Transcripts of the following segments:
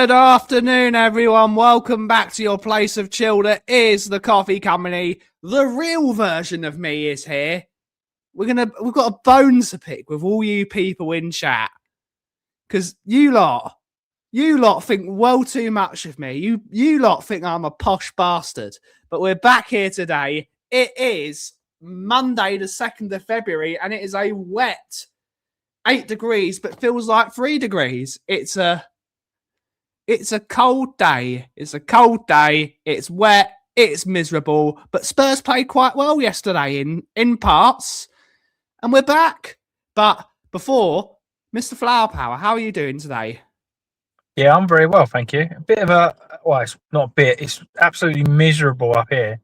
Good afternoon, everyone. Welcome back to your place of chill that is the Coffee Company. The real version of me is here. We've got a bone to pick with all you people in chat. Because you lot think well too much of me. You lot think I'm a posh bastard. But we're back here today. It is Monday, the 2nd of February, and it is a wet 8 degrees, but feels like 3 degrees. It's a cold day. It's wet. It's miserable. But Spurs played quite well yesterday in parts. And we're back. But before, Mr. Flower Power, how are you doing today? Yeah, I'm very well, thank you. It's not a bit, it's absolutely miserable up here.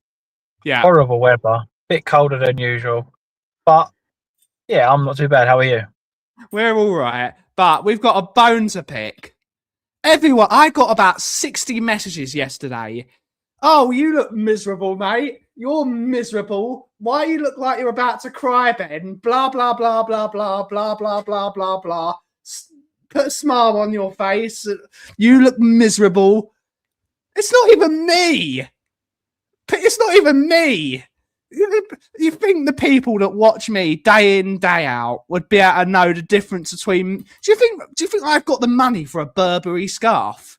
Yeah. Horrible weather. Bit colder than usual. But, yeah, I'm not too bad. How are you? We're all right. But we've got a bone to pick. Everyone, I got about 60 messages yesterday. Oh, you look miserable, mate. You're miserable. Why you look like you're about to cry, Ben? Blah, blah, blah, blah, blah, blah, blah, blah, blah, blah. Put a smile on your face. You look miserable. It's not even me. It's not even me. You think the people that watch me day in, day out would be able to know the difference between... Do you think I've got the money for a Burberry scarf?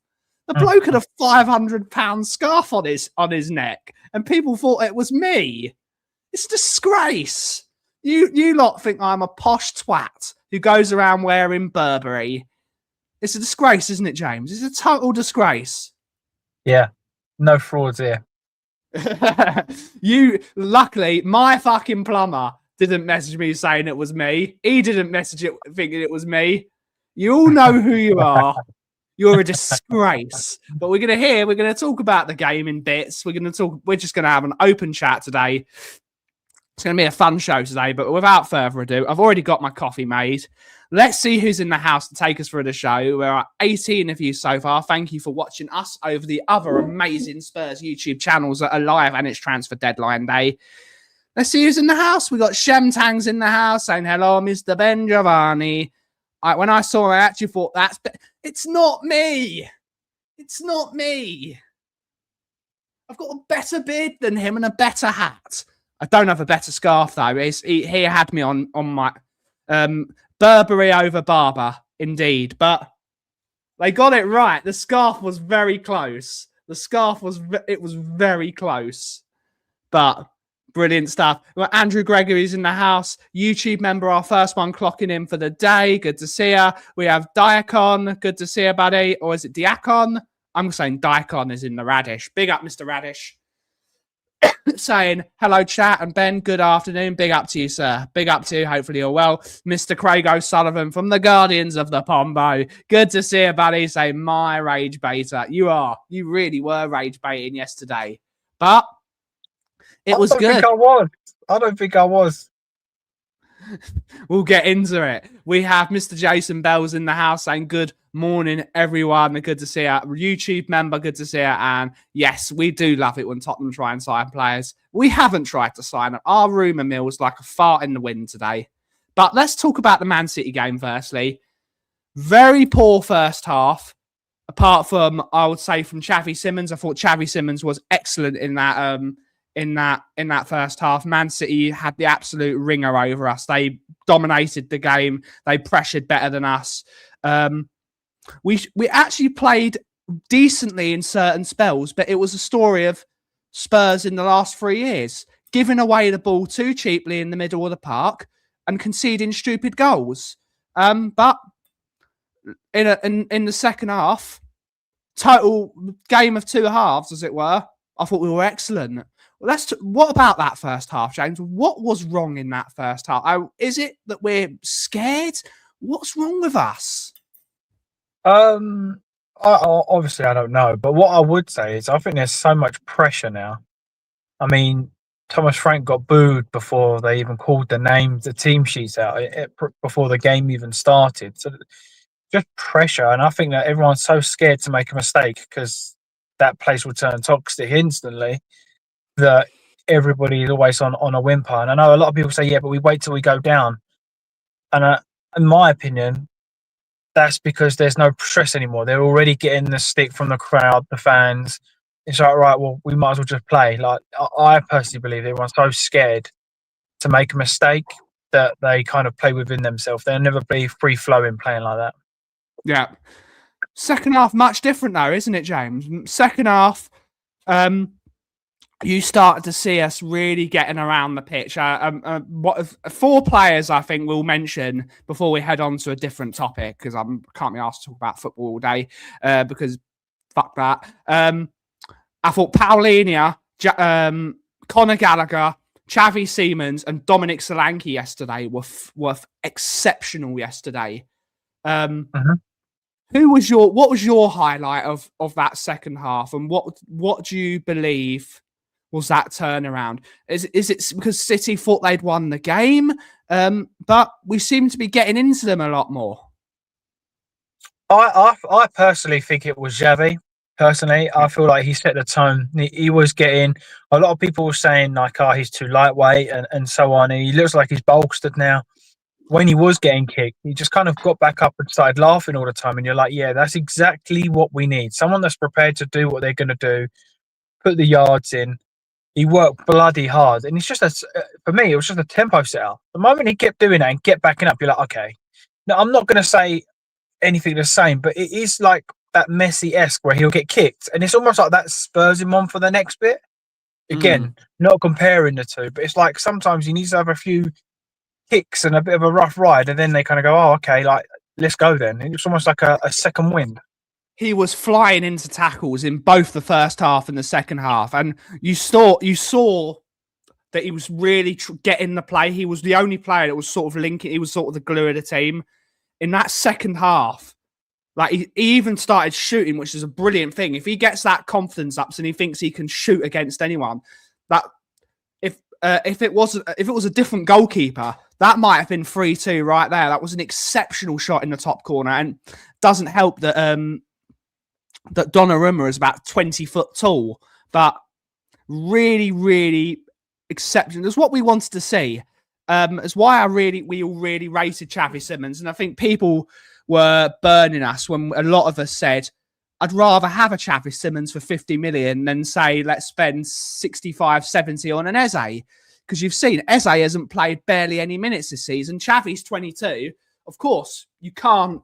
The bloke had a £500 scarf on his neck, and people thought it was me. It's a disgrace. You lot think I'm a posh twat who goes around wearing Burberry. It's a disgrace, isn't it, James? It's a total disgrace. Yeah, no frauds here. Luckily, my fucking plumber didn't message me saying it was me. He didn't message it thinking it was me. You all know who you are. You're a disgrace. But we're gonna talk about the game in bits. We're just gonna have an open chat today. It's gonna be a fun show today, but without further ado, I've already got my coffee made. Let's see who's in the house to take us through the show. There are 18 of you so far. Thank you for watching us over the other amazing Spurs YouTube channels that are live, and it's transfer deadline day. Let's see who's in the house. We got Shemtangs in the house saying hello, Mr. Ben Giovanni. When I saw him, I actually thought it's not me. It's not me. I've got a better beard than him and a better hat. I don't have a better scarf though. He had me on my Burberry over Barber, indeed. But they got it right. The scarf was very close. It was very close. But brilliant stuff. Well, Andrew Gregory's in the house. YouTube member, our first one clocking in for the day. Good to see you. We have Diakon. Good to see you, buddy. Or is it Diakon? I'm saying Diakon is in the Radish. Big up, Mr. Radish. Saying hello, chat, and Ben, good afternoon. Big up to you, sir. Big up to you. Hopefully you're well. Mr. Craig O'Sullivan from the Guardians of the Pombo. Good to see you, buddy. Say my rage baiter. You really were rage baiting yesterday. But it was good. I don't think I was. We'll get into it. We have Mr. Jason Bells in the house saying good morning, everyone. Good to see you. YouTube member, good to see you. And yes, we do love it when Tottenham try and sign players. We haven't tried to sign them. Our rumour mill was like a fart in the wind today. But let's talk about the Man City game firstly. Very poor first half. Apart from, I would say, from Xavi Simons. I thought Xavi Simons was excellent in that first half. Man City had the absolute ringer over us. They dominated the game. They pressured better than us. We actually played decently in certain spells, but it was a story of Spurs in the last 3 years, giving away the ball too cheaply in the middle of the park and conceding stupid goals. But in the second half, total game of two halves, as it were, I thought we were excellent. What about that first half, James? What was wrong in that first half? Is it that we're scared? What's wrong with us? Obviously, I don't know. But what I would say is I think there's so much pressure now. I mean, Thomas Frank got booed before they even called the team sheets out, before the game even started. So just pressure. And I think that everyone's so scared to make a mistake because that place will turn toxic instantly, that everybody is always on a whimper. And I know a lot of people say, yeah, but we wait till we go down. And in my opinion, that's because there's no stress anymore. They're already getting the stick from the crowd, the fans. It's like, right, well, we might as well just play. Like, I personally believe everyone's so scared to make a mistake that they kind of play within themselves. They'll never be free flowing playing like that. Yeah. Second half, much different though, isn't it, James? Second half, you started to see us really getting around the pitch. What 4 players I think we'll mention before we head on to a different topic, because I can't be asked to talk about football all day, because fuck that. I thought Paulinho, Conor Gallagher, Xavi Simons, and Dominic Solanke yesterday were exceptional yesterday. What was your highlight of that second half, and what do you believe was that turnaround? Is it because City thought they'd won the game, but we seem to be getting into them a lot more? I personally think it was Xavi. Personally, I feel like he set the tone. He was getting a lot of people were saying like, "Oh, he's too lightweight" and so on. And he looks like he's bolstered now. When he was getting kicked, he just kind of got back up and started laughing all the time. And you're like, yeah, that's exactly what we need. Someone that's prepared to do what they're going to do, put the yards in. He worked bloody hard. And it's just, for me, it was just a tempo setter. The moment he kept doing that and kept backing up, you're like, okay. Now, I'm not going to say anything the same, but it is like that Messi-esque where he'll get kicked. And it's almost like that spurs him on for the next bit. Again, not comparing the two, but it's like sometimes he needs to have a few kicks and a bit of a rough ride, and then they kind of go, oh, okay, like, let's go then. It's almost like a second wind. He was flying into tackles in both the first half and the second half, and you saw that he was really getting the play. He was the only player that was sort of linking. He was sort of the glue of the team. In that second half, like he even started shooting, which is a brilliant thing. If he gets that confidence up and he thinks he can shoot against anyone, that if it was a different goalkeeper, that might have been 3-2 right there. That was an exceptional shot in the top corner, and doesn't help that that Donnarumma is about 20 foot tall, but really, really exceptional. That's what we wanted to see. It's why we all really rated Xavi Simons, and I think people were burning us when a lot of us said, I'd rather have a Xavi Simons for 50 million than say, let's spend 65, 70 on an Eze. Because you've seen, Eze hasn't played barely any minutes this season. Xavi's 22. Of course, you can't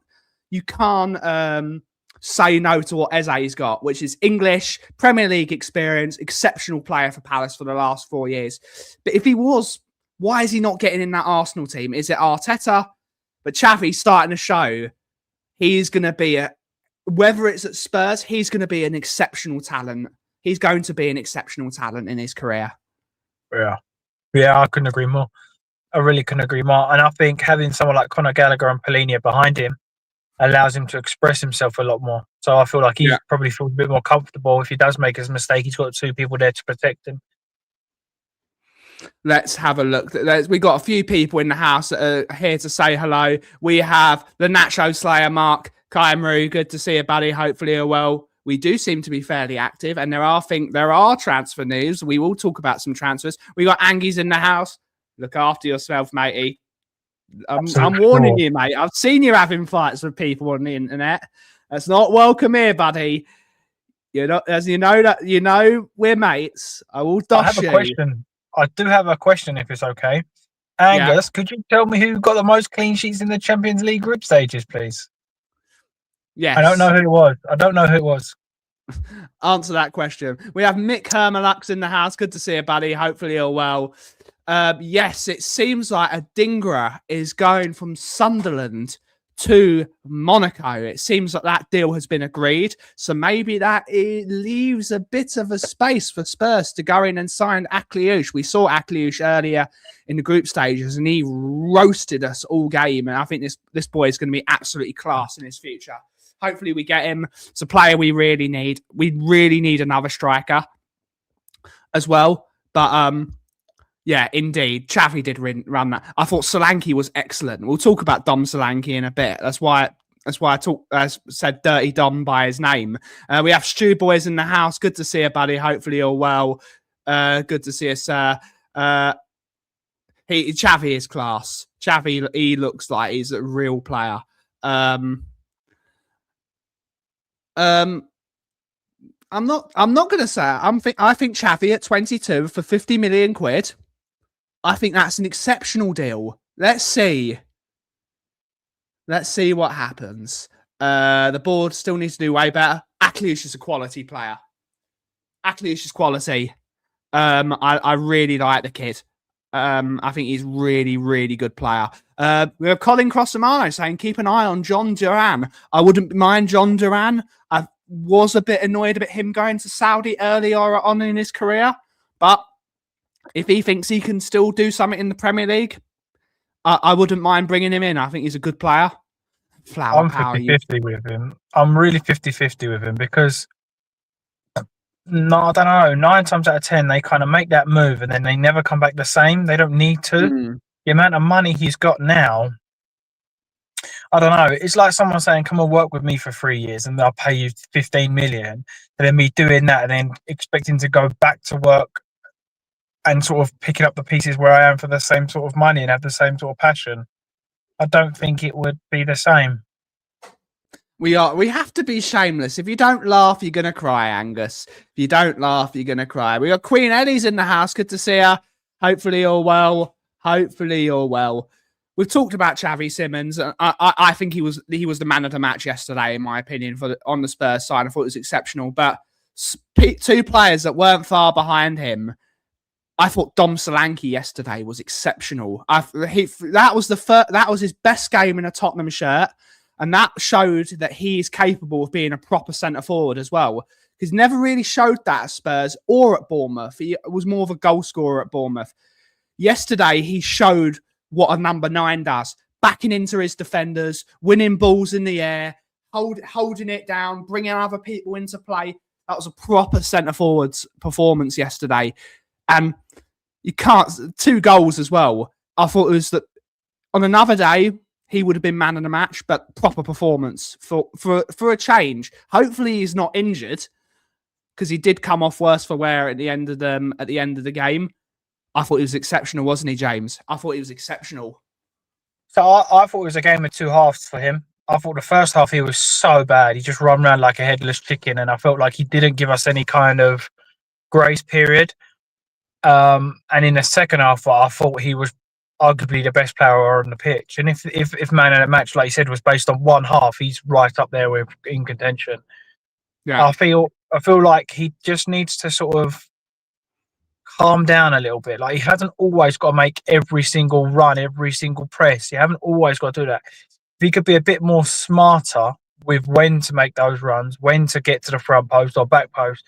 say no to what Eze's got, which is English, Premier League experience, exceptional player for Palace for the last 4 years. But if he was, why is he not getting in that Arsenal team? Is it Arteta? But Xavi's starting to show he's going to be whether it's at Spurs, he's going to be an exceptional talent. He's going to be an exceptional talent in his career. Yeah, I couldn't agree more. I really couldn't agree more. And I think having someone like Conor Gallagher and Paulinho behind him allows him to express himself a lot more. So I feel like he probably feels a bit more comfortable. If he does make his mistake, he's got 2 people there to protect him. Let's have a look. We got a few people in the house that are here to say hello. We have the Nacho Slayer, Mark Kaimaru. Good to see you, buddy. Hopefully you're well. We do seem to be fairly active, and there are transfer news. We will talk about some transfers. We got Angies in the house. Look after yourself, matey. I'm warning you, mate. I've seen you having fights with people on the internet. That's not welcome here, buddy. You know, we're mates. I will dosh you. I have a question. I do have a question, if it's okay. Angus, could you tell me who got the most clean sheets in the Champions League group stages, please? Yes. I don't know who it was. Answer that question. We have Mick Hermalux in the house. Good to see you, buddy. Hopefully you're well. Yes, it seems like a Dingra is going from Sunderland to Monaco. It seems like that deal has been agreed. So maybe that leaves a bit of a space for Spurs to go in and sign Akliouche. We saw Akliouche earlier in the group stages, and he roasted us all game. And I think this boy is going to be absolutely class in his future. Hopefully we get him. It's a player we really need. We really need another striker as well. But yeah, indeed. Xavi did run that. I thought Solanke was excellent. We'll talk about Dom Solanke in a bit. That's why I said Dirty Dom by his name. We have Stu Boys in the house. Good to see you, buddy. Hopefully you're well. Good to see you, sir. Xavi is class. Xavi, he looks like he's a real player. I'm not going to say it. I think Xavi at 22 for 50 million quid. I think that's an exceptional deal. Let's see what happens. The board still needs to do way better. Akliush is a quality player. Akliush is quality. I really like the kid. I think he's really, really good player. We have Colin Crossamano saying, keep an eye on John Duran. I wouldn't mind John Duran. I was a bit annoyed about him going to Saudi earlier on in his career. But if he thinks he can still do something in the Premier League, I wouldn't mind bringing him in. I think he's a good player. I'm 50-50 with him. I'm really 50-50 with him because, no, I don't know, 9 times out of 10, they kind of make that move and then they never come back the same. They don't need to. The amount of money he's got now, I don't know. It's like someone saying, come and work with me for 3 years and I'll pay you 15 million. And then me doing that and then expecting to go back to work and sort of picking up the pieces where I am for the same sort of money and have the same sort of passion. I don't think it would be the same. We have to be shameless. If you don't laugh, you're gonna cry, Angus. If you don't laugh, you're gonna cry. We got Queen Ellie's in the house. Good to see her. Hopefully you're well. We've talked about Xavi Simons. I think he was the man of the match yesterday, in my opinion, on the Spurs side. I thought it was exceptional. But 2 players that weren't far behind him. I thought Dom Solanke yesterday was exceptional. That was his best game in a Tottenham shirt, and that showed that he is capable of being a proper centre forward as well. He's never really showed that at Spurs or at Bournemouth. He was more of a goal scorer at Bournemouth. Yesterday, he showed what a number 9 does, backing into his defenders, winning balls in the air, holding it down, bringing other people into play. That was a proper centre forwards performance yesterday. And you can't 2 goals as well. I thought it was that on another day he would have been man of the match, but proper performance for a change. Hopefully he's not injured because he did come off worse for wear at the end of the game. I thought he was exceptional, wasn't he, James? I thought he was exceptional. So I thought it was a game of 2 halves for him. I thought the first half he was so bad. He just ran around like a headless chicken, and I felt like he didn't give us any kind of grace period. And in the second half, I thought he was arguably the best player on the pitch. And if man of the match, like you said, was based on 1 half, he's right up there in contention. Yeah, I feel like he just needs to sort of calm down a little bit. Like, he hasn't always got to make every single run, every single press. You haven't always got to do that. If he could be a bit more smarter with when to make those runs, when to get to the front post or back post,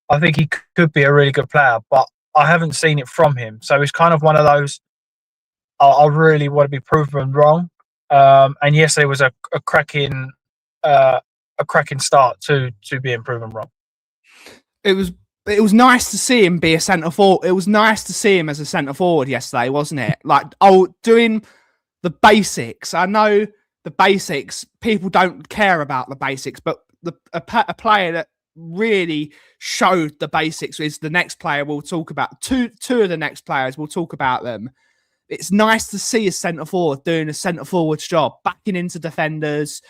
I think he could be a really good player. But I haven't seen it from him. So it's kind of one of those, I really want to be proven wrong. And yes, there was a cracking start to being proven wrong. It was nice to see him be a centre forward. It was nice to see him as a centre forward yesterday, wasn't it? Like, doing the basics. I know the basics, people don't care about the basics, but a player that really showed the basics is the next player we'll talk about. Two of the next players, we'll talk about them. It's nice to see a centre forward doing a centre forward's job, backing into defenders,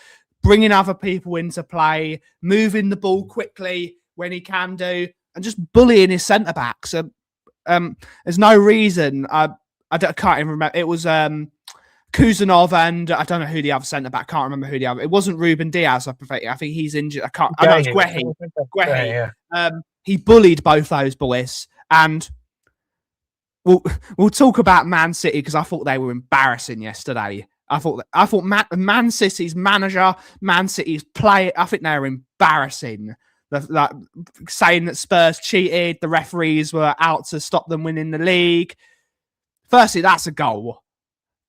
bringing other people into play, moving the ball quickly when he can do, and just bullying his centre backs. There's no reason. I can't even remember. It was Kuzanov and I don't know who the other centre back. Can't remember who the other. It wasn't Ruben Diaz. I think he's injured. I know it's Guehi. Yeah. He bullied both those boys, and we'll talk about Man City because I thought they were embarrassing yesterday. I thought Man City's manager, Man City's player, I think they were embarrassing. Like, saying that Spurs cheated, the referees were out to stop them winning the league. Firstly, that's a goal.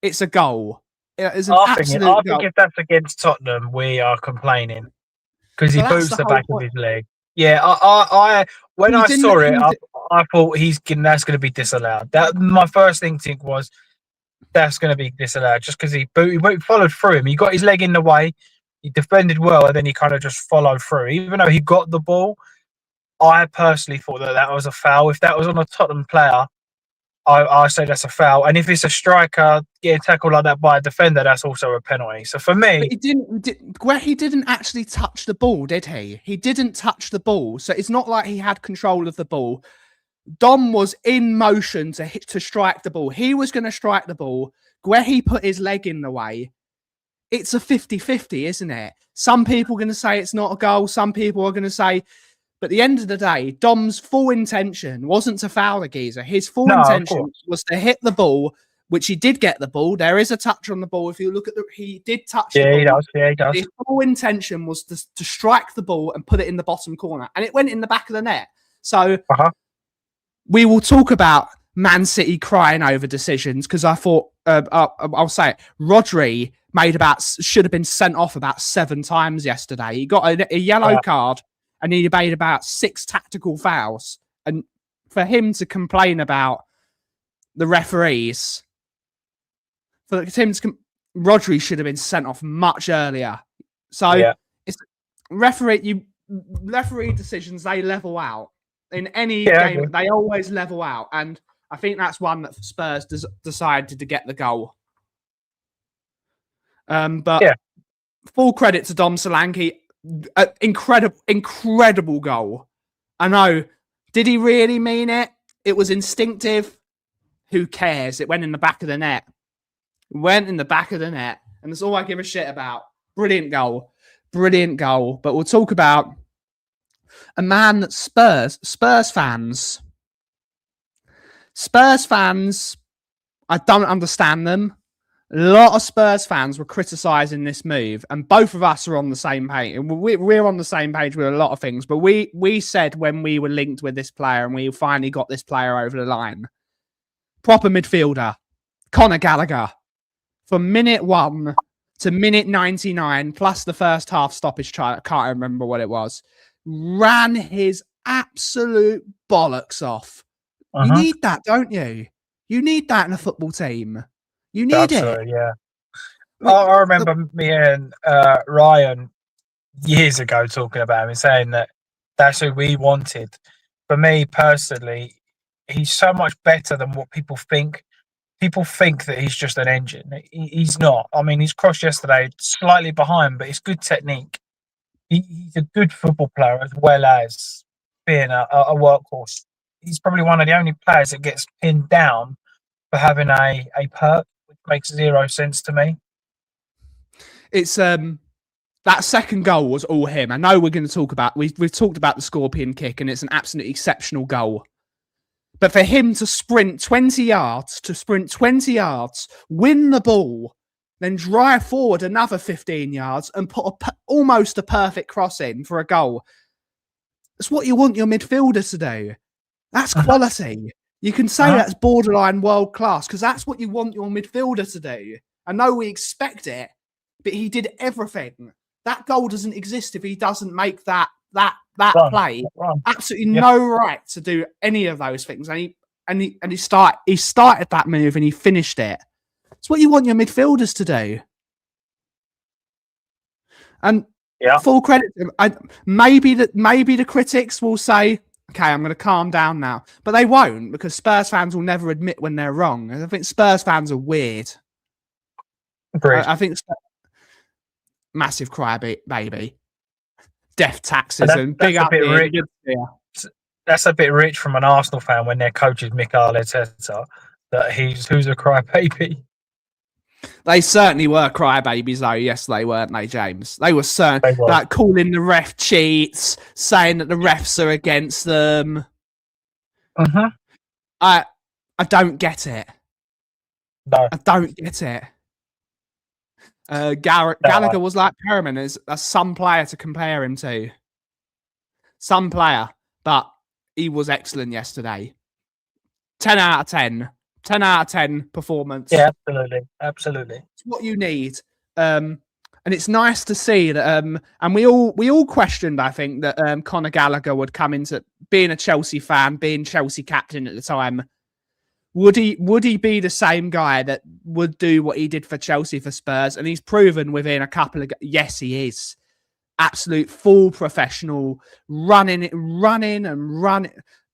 It's a goal. It's an absolute goal. I think if that's against Tottenham, we are complaining because he boots the back of his leg. Yeah, when I saw it, I thought that's going to be disallowed. That my first instinct was that's going to be disallowed just because he followed through him. He got his leg in the way. He defended well, and then he kind of just followed through. Even though he got the ball, I personally thought that was a foul. If that was on a Tottenham player, I say that's a foul. And if it's a striker getting tackled like that by a defender, that's also a penalty. So for me, he didn't actually touch the ball, did he? He didn't touch the ball, so it's not like he had control of the ball. Dom was in motion to strike the ball. He was going to strike the ball. Where he put his leg in the way, it's a 50-50, isn't it? Some people are going to say it's not a goal. Some people are going to say, but at the end of the day, Dom's full intention wasn't to foul the geezer. His full intention was to hit the ball, which he did get the ball. There is a touch on the ball. If you look at he did touch the ball. He does. His full intention was to strike the ball and put it in the bottom corner. And it went in the back of the net. So we will talk about Man City crying over decisions because I thought, I'll say it, Rodri should have been sent off about 7 times yesterday. He got a yellow card. And he made about 6 tactical fouls. And for him to complain about the referees, Rodri should have been sent off much earlier. So it's referee decisions, they level out. In any game, they always level out. And I think that's one that Spurs decided to get the goal. But full credit to Dom Solanke. Incredible goal. I know. Did he really mean it? It was instinctive. Who cares? It went in the back of the net. And that's all I give a shit about. Brilliant goal. But we'll talk about a man that Spurs fans, I don't understand them. A lot of Spurs fans were criticising this move, and both of us are on the same page. We're on the same page with a lot of things, but we said when we were linked with this player and we finally got this player over the line, proper midfielder, Conor Gallagher, from minute 1 to minute 99, plus the first half stoppage try, I can't remember what it was, ran his absolute bollocks off. You need that, don't you? You need that in a football team. You need it. Yeah. I remember me and Ryan years ago talking about him and saying that that's who we wanted. For me personally, he's so much better than what people think. People think that he's just an engine. He's not. I mean, he's crossed yesterday slightly behind, but it's good technique. He's a good football player as well as being a workhorse. He's probably one of the only players that gets pinned down for having a perk. Makes 0 sense to me. It's that second goal was all him. I know we're going to talk about we've talked about the scorpion kick, and it's an absolutely exceptional goal. But for him to sprint 20 yards, win the ball, then drive forward another 15 yards and put almost a perfect cross in for a goal, that's what you want your midfielder to do. That's quality. You can say that's borderline world class because that's what you want your midfielder to do. I know we expect it, but he did everything. That goal doesn't exist if he doesn't make that play. Absolutely no right to do any of those things. And he started that move and he finished it. It's what you want your midfielders to do. And full credit. Maybe the critics will say, okay, I'm going to calm down now. But they won't, because Spurs fans will never admit when they're wrong. I think Spurs fans are weird. I think massive crybaby. Death taxes and big up. That's a bit rich from an Arsenal fan when their coach is Mikel Arteta, that who's a crybaby. They certainly were crybabies, though. Yes, they weren't they, James? They were certainly like calling the ref cheats, saying that the refs are against them. I don't get it. No, I don't get it. Gallagher was like Perriman as some player to compare him to. Some player, but he was excellent yesterday. 10 out of 10. 10 out of 10 performance. Yeah, absolutely. It's what you need. And it's nice to see that and we all questioned, I think, that Conor Gallagher would come into being a Chelsea fan, being Chelsea captain at the time. Would he be the same guy that would do what he did for Chelsea for Spurs? And he's proven within a couple of yes, he is. Absolute full professional, running.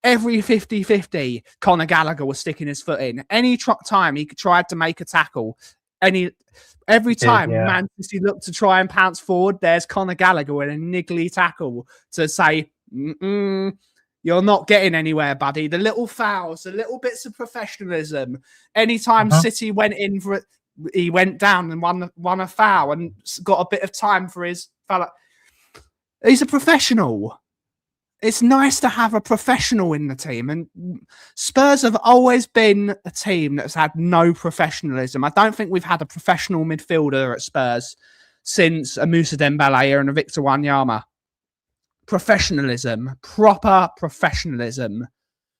every 50-50, Conor Gallagher was sticking his foot in. Any time he tried to make a tackle, every time yeah. Man City looked to try and pounce forward, there's Conor Gallagher with a niggly tackle to say, you're not getting anywhere, buddy. The little fouls, the little bits of professionalism. Anytime City went in for it, he went down and won a foul and got a bit of time for his fella. He's a professional. It's nice to have a professional in the team. And Spurs have always been a team that's had no professionalism. I don't think we've had a professional midfielder at Spurs since a Moussa Dembele and a Victor Wanyama. Professionalism, proper professionalism,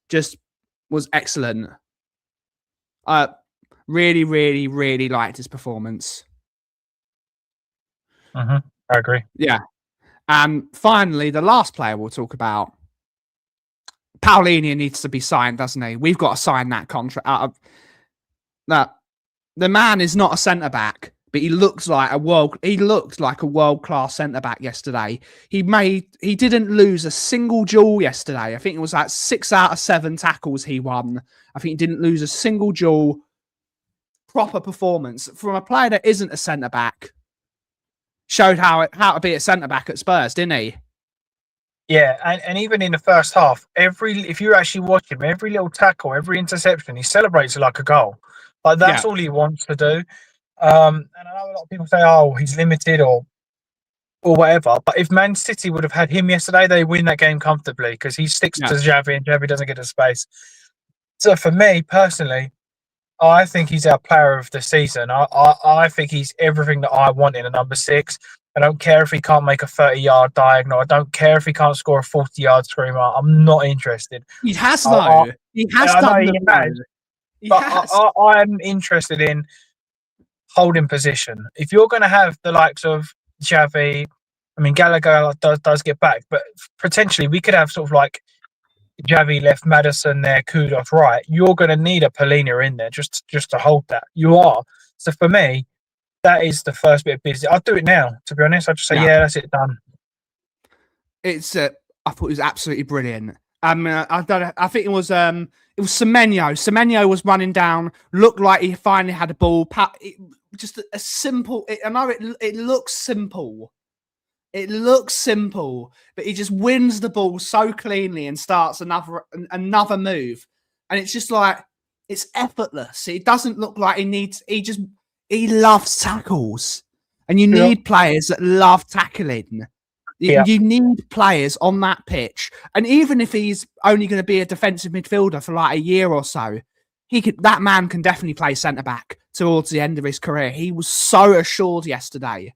just was excellent. Really, really, really liked his performance. I agree. Yeah. And finally, the last player we'll talk about, Paulinho needs to be signed, doesn't he? We've got to sign that contract. The man is not a centre back, but he looks like a world class centre back yesterday. He didn't lose a single duel yesterday. I think it was like 6 out of 7 tackles he won. I think he didn't lose a single duel. Proper performance from a player that isn't a centre back. Showed how to be a centre back at Spurs, didn't he? Yeah, and even in the first half, if you actually watch him, every little tackle, every interception, he celebrates it like a goal. Like that's all he wants to do. And I know a lot of people say, "Oh, he's limited," or whatever. But if Man City would have had him yesterday, they win that game comfortably because he sticks to Xavi and Xavi doesn't get the space. So for me personally, I think he's our player of the season. I think he's everything that I want in a number 6. I don't care if he can't make a 30-yard diagonal. I don't care if he can't score a 40-yard screamer. I'm not interested. He has, though. He has done it. I'm interested in holding position. If you're going to have the likes of Xavi, I mean, Gallagher does get back, but potentially we could have sort of like Xavi left, Maddison there, Kudos right. You're going to need a Paulinho in there just to hold that. You are. So for me, that is the first bit of business. I'll do it now, to be honest. I'll just say, that's it, done. I thought it was absolutely brilliant. I think it was Semenyo. Semenyo was running down, looked like he finally had a ball. Just a simple. I know it looks simple. It looks simple, but he just wins the ball so cleanly and starts another move, and it's just like it's effortless. It doesn't look like he needs. He loves tackles, and you need players that love tackling. You need players on that pitch, and even if he's only going to be a defensive midfielder for like a year or so, that man can definitely play centre back towards the end of his career. He was so assured yesterday.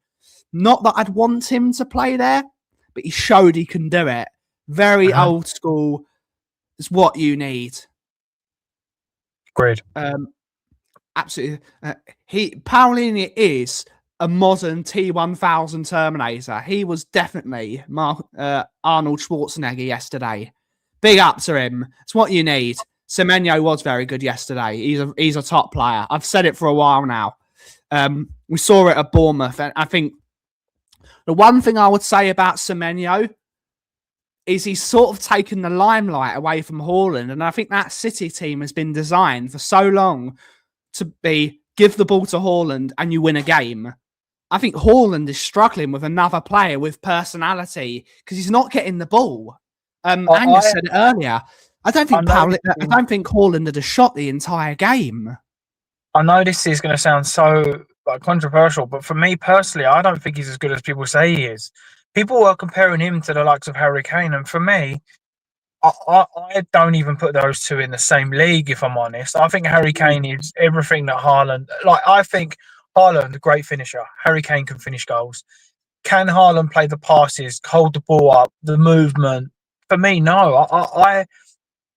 Not that I'd want him to play there, but he showed he can do it. Very old school. It's what you need. Great. Absolutely. Paulinho is a modern T1000 Terminator. He was definitely Arnold Schwarzenegger yesterday. Big up to him. It's what you need. Semenyo was very good yesterday. He's a top player. I've said it for a while now. We saw it at Bournemouth, and I think the one thing I would say about Semenyo is he's sort of taken the limelight away from Haaland. And I think that City team has been designed for so long to give the ball to Haaland and you win a game. I think Haaland is struggling with another player with personality because he's not getting the ball. Angus said it earlier. I don't think Haaland had a shot the entire game. I know this is going to sound so controversial, but for me personally, I don't think he's as good as people say he is. People are comparing him to the likes of Harry Kane, and for me, I don't even put those two in the same league, if I'm honest. I think Harry Kane is everything that Haaland... I think Haaland, a great finisher. Harry Kane can finish goals. Can Haaland play the passes, hold the ball up, the movement? For me, no.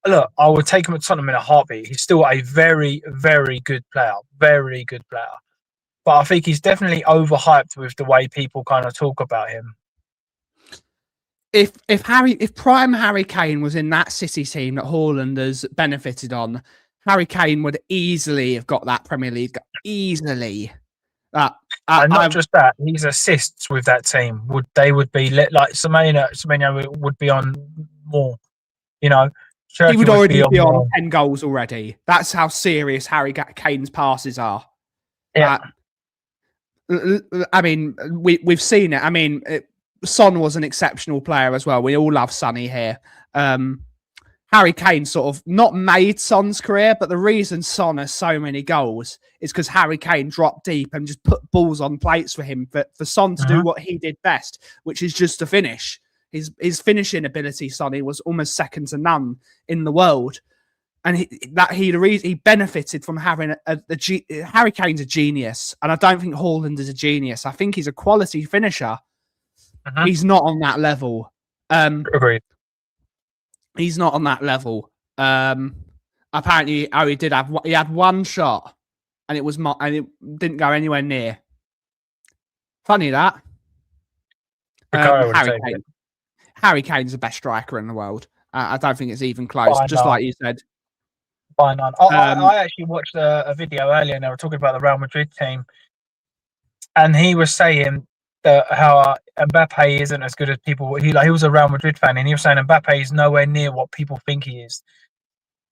Look, I would take him at Tottenham in a heartbeat. He's still a very, very good player. Very good player. But I think he's definitely overhyped with the way people kind of talk about him. If prime Harry Kane was in that City team that Haaland has benefited on, Harry Kane would easily have got that Premier League. Easily. And not just that, his assists with that team would be like Semenyo would be on more. You know, He would already be on more. 10 goals already. That's how serious Harry Kane's passes are. Yeah. I mean, we've seen it. I mean, Son was an exceptional player as well. We all love Sonny here. Harry Kane sort of not made Son's career, but the reason Son has so many goals is because Harry Kane dropped deep and just put balls on plates for him, for Son to do what he did best, which is just to finish. His finishing ability, Sonny, was almost second to none in the world. And he benefited from having Harry Kane's a genius, and I don't think Haaland is a genius. I think he's a quality finisher. He's not on that level. Agreed. He's not on that level. Apparently, he had one shot, and it didn't go anywhere near. Funny that. Harry Kane's the best striker in the world. I don't think it's even close. Like you said. By none. I actually watched a video earlier, and they were talking about the Real Madrid team, and he was saying that how Mbappe isn't as good as people. He was a Real Madrid fan, and he was saying Mbappe is nowhere near what people think he is.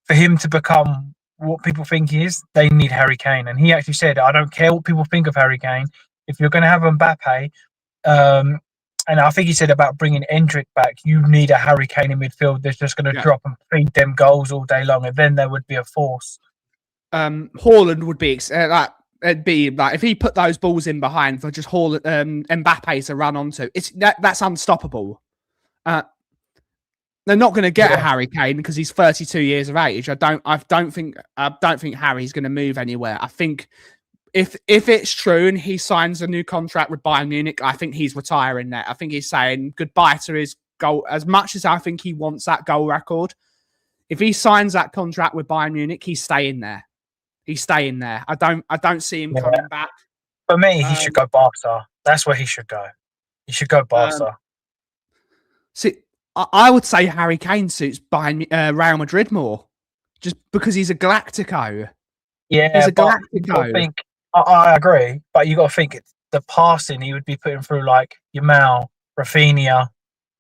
For him to become what people think he is, they need Harry Kane. And he actually said, "I don't care what people think of Harry Kane. If you're going to have Mbappe, and I think he said about bringing Endrick back, you need a Harry Kane in midfield that's just going to drop and feed them goals all day long, and then there would be a force." Haaland would be it'd be like if he put those balls in behind for just Mbappe to run onto. That's unstoppable. They're not going to get a Harry Kane because he's 32 years of age. I don't think Harry's going to move anywhere. I think if it's true and he signs a new contract with Bayern Munich, I think he's retiring there. I think he's saying goodbye to his goal. As much as I think he wants that goal record, if he signs that contract with Bayern Munich, he's staying there. He's staying there. I don't see him coming back. For me, he should go Barca. That's where he should go. He should go Barca. See, I would say Harry Kane suits Real Madrid more, just because he's a Galactico. Yeah, he's a Galactico. I agree, but you got to think the passing he would be putting through, like Yamal, Rafinha,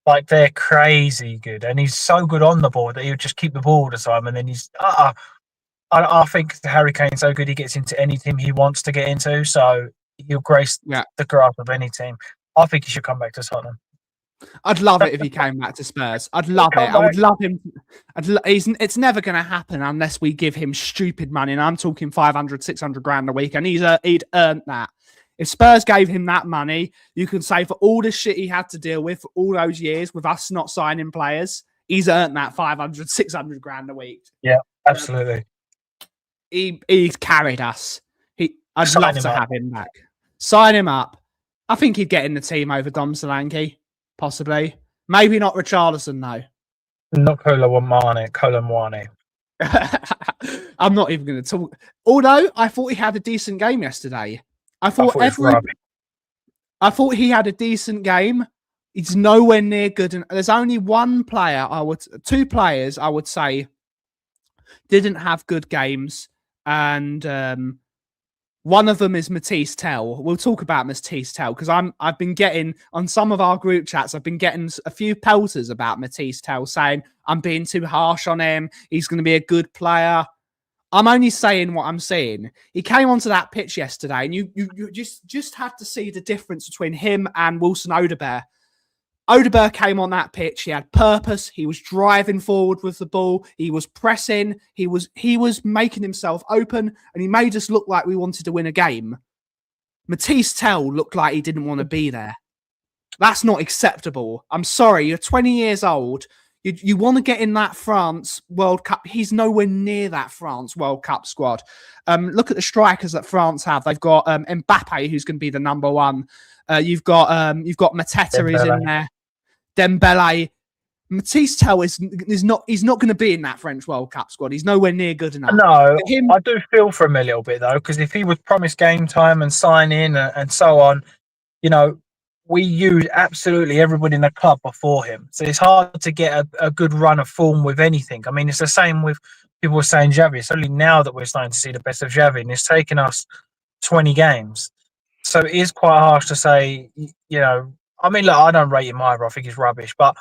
like they're crazy good, and he's so good on the ball that he would just keep the ball all the time. And then he's, I think Harry Kane's so good he gets into any team he wants to get into, so he'll grace the grasp of any team. I think he should come back to Tottenham. I'd love it if he came back to Spurs. I'd love it. I would love him. It's never going to happen unless we give him stupid money. And I'm talking 500, 600 grand a week. And he'd earned that. If Spurs gave him that money, you can say for all the shit he had to deal with for all those years with us not signing players, he's earned that 500, 600 grand a week. Yeah, absolutely. He's carried us. I'd love to have him back. Sign him up. I think he'd get in the team over Dom Solanke. Possibly. Maybe not Richarlison, though. Not Colomwani. I'm not even going to talk. Although, I thought he had a decent game yesterday. I thought he had a decent game. He's nowhere near good. And there's only two players I would say didn't have good games. And one of them is Matisse Tell. We'll talk about Matisse Tell because I've been getting on some of our group chats. I've been getting a few pelters about Matisse Tell saying I'm being too harsh on him. He's going to be a good player. I'm only saying what I'm saying. He came onto that pitch yesterday, and you just had to see the difference between him and Wilson Odobert. Odobert came on that pitch. He had purpose. He was driving forward with the ball. He was pressing. He was making himself open, and he made us look like we wanted to win a game. Matisse Tell looked like he didn't want to be there. That's not acceptable. I'm sorry. You're 20 years old. You want to get in that France World Cup. He's nowhere near that France World Cup squad. Look at the strikers that France have. They've got Mbappe, who's going to be the number one. You've got Mateta who's in there. Dembele. Matisse Tell is not. He's not going to be in that French World Cup squad. He's nowhere near good enough. No, I do feel for him a little bit though, because if he was promised game time and sign in and so on, we used absolutely everybody in the club before him. So it's hard to get a good run of form with anything. I mean, it's the same with people were saying Xavi. It's only now that we're starting to see the best of Xavi, and it's taken us 20 games. So it is quite harsh to say, I mean, look, I don't rate him either. I think he's rubbish. But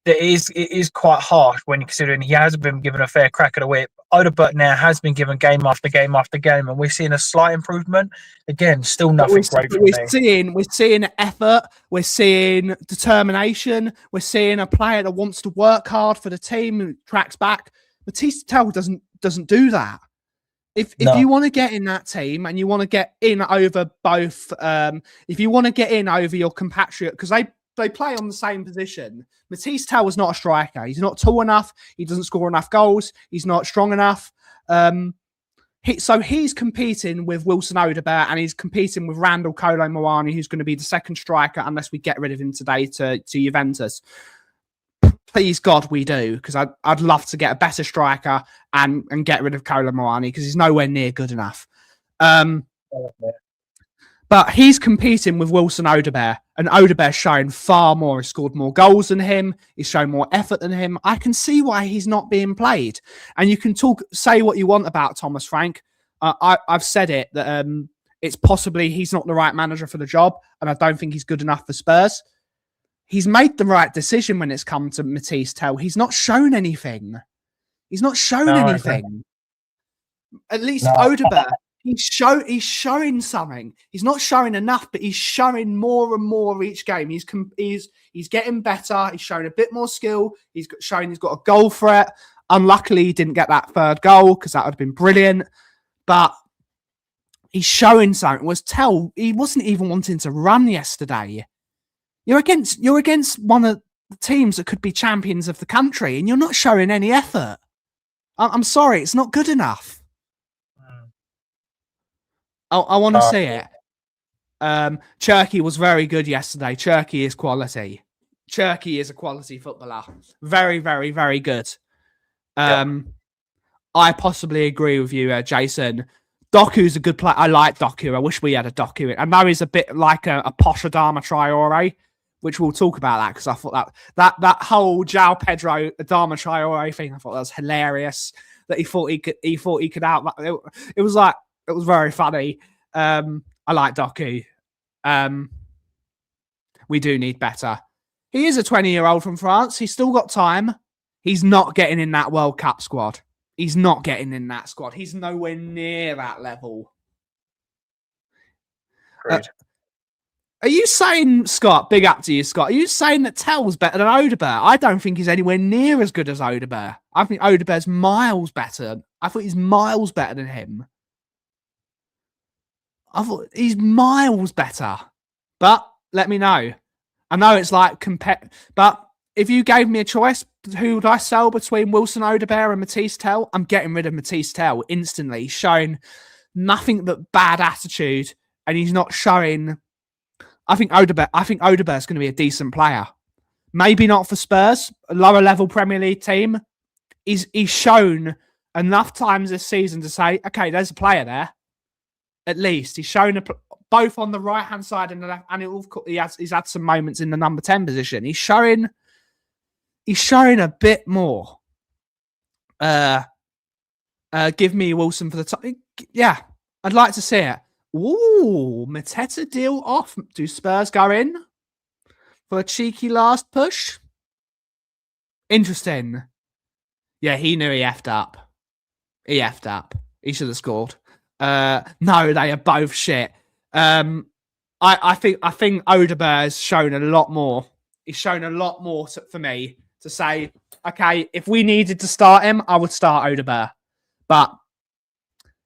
it is quite harsh when considering he hasn't been given a fair crack at the whip. Odegaard now has been given game after game after game, and we're seeing a slight improvement. Again, still But nothing great from me. we're seeing effort, we're seeing determination, we're seeing a player that wants to work hard for the team and tracks back. Matisse Tell doesn't do that. If you want to get in that team and you want to get in over both, if you want to get in over your compatriot, because they play on the same position. Matisse Tell is not a striker. He's not tall enough. He doesn't score enough goals. He's not strong enough. So he's competing with Wilson Odegaard and he's competing with Randall Kolo Muani, who's going to be the second striker unless we get rid of him today to Juventus. Please God, we do, because I'd love to get a better striker and get rid of Kolo Muani because he's nowhere near good enough. But he's competing with Wilson Odegaard, and Odegaard's shown far more. He's scored more goals than him. He's shown more effort than him. I can see why he's not being played. And you can say what you want about Thomas Frank. I've said it, that it's possibly he's not the right manager for the job, and I don't think he's good enough for Spurs. He's made the right decision when it's come to Matisse Tell. He's not shown anything. He's not shown anything. At least Odegaard. He's showing something. He's not showing enough, but he's showing more and more each game. He's getting better. He's showing a bit more skill. He's got a goal threat. Unluckily, he didn't get that third goal because that would have been brilliant. But he's showing something. He wasn't even wanting to run yesterday. You're against one of the teams that could be champions of the country, and you're not showing any effort. I'm sorry, it's not good enough. I want to see it. Cherki was very good yesterday. Cherki is quality. Cherki is a quality footballer. Very, very, very good. I possibly agree with you, Jason. Doku's a good player. I like Doku. I wish we had a Doku. I know he's a bit like a posh Adama Traore, which we'll talk about that because I thought that whole João Pedro Adama Traore thing, I thought that was hilarious. That he thought he could out. It was very funny. I like Doku. We do need better. He is a 20-year-old from France. He's still got time. He's not getting in that World Cup squad. He's not getting in that squad. He's nowhere near that level. Are you saying, Scott, big up to you, Scott, are you saying that Tell's better than Odegaard? I don't think he's anywhere near as good as Odegaard. I think Odegaard's miles better. I thought he's miles better than him. I thought he's miles better. But let me know. I know it's like but if you gave me a choice, who would I sell between Wilson Odegaard and Matisse Tell? I'm getting rid of Matisse Tell instantly. He's showing nothing but bad attitude, and he's not showing. I think Odegaard's going to be a decent player. Maybe not for Spurs, a lower level Premier League team. He's shown enough times this season to say, okay, there's a player there. At least he's shown both on the right hand side and the left, and he's had some moments in the number 10 position. He's showing a bit more. Give me Wilson for the top. Yeah, I'd like to see it. Ooh, Mateta deal off. Do Spurs go in for a cheeky last push? Interesting. Yeah, he knew he effed up. He should have scored. No, they are both shit. I think Odegaard has shown a lot more. He's shown a lot more for me to say, okay, if we needed to start him, I would start Odegaard. But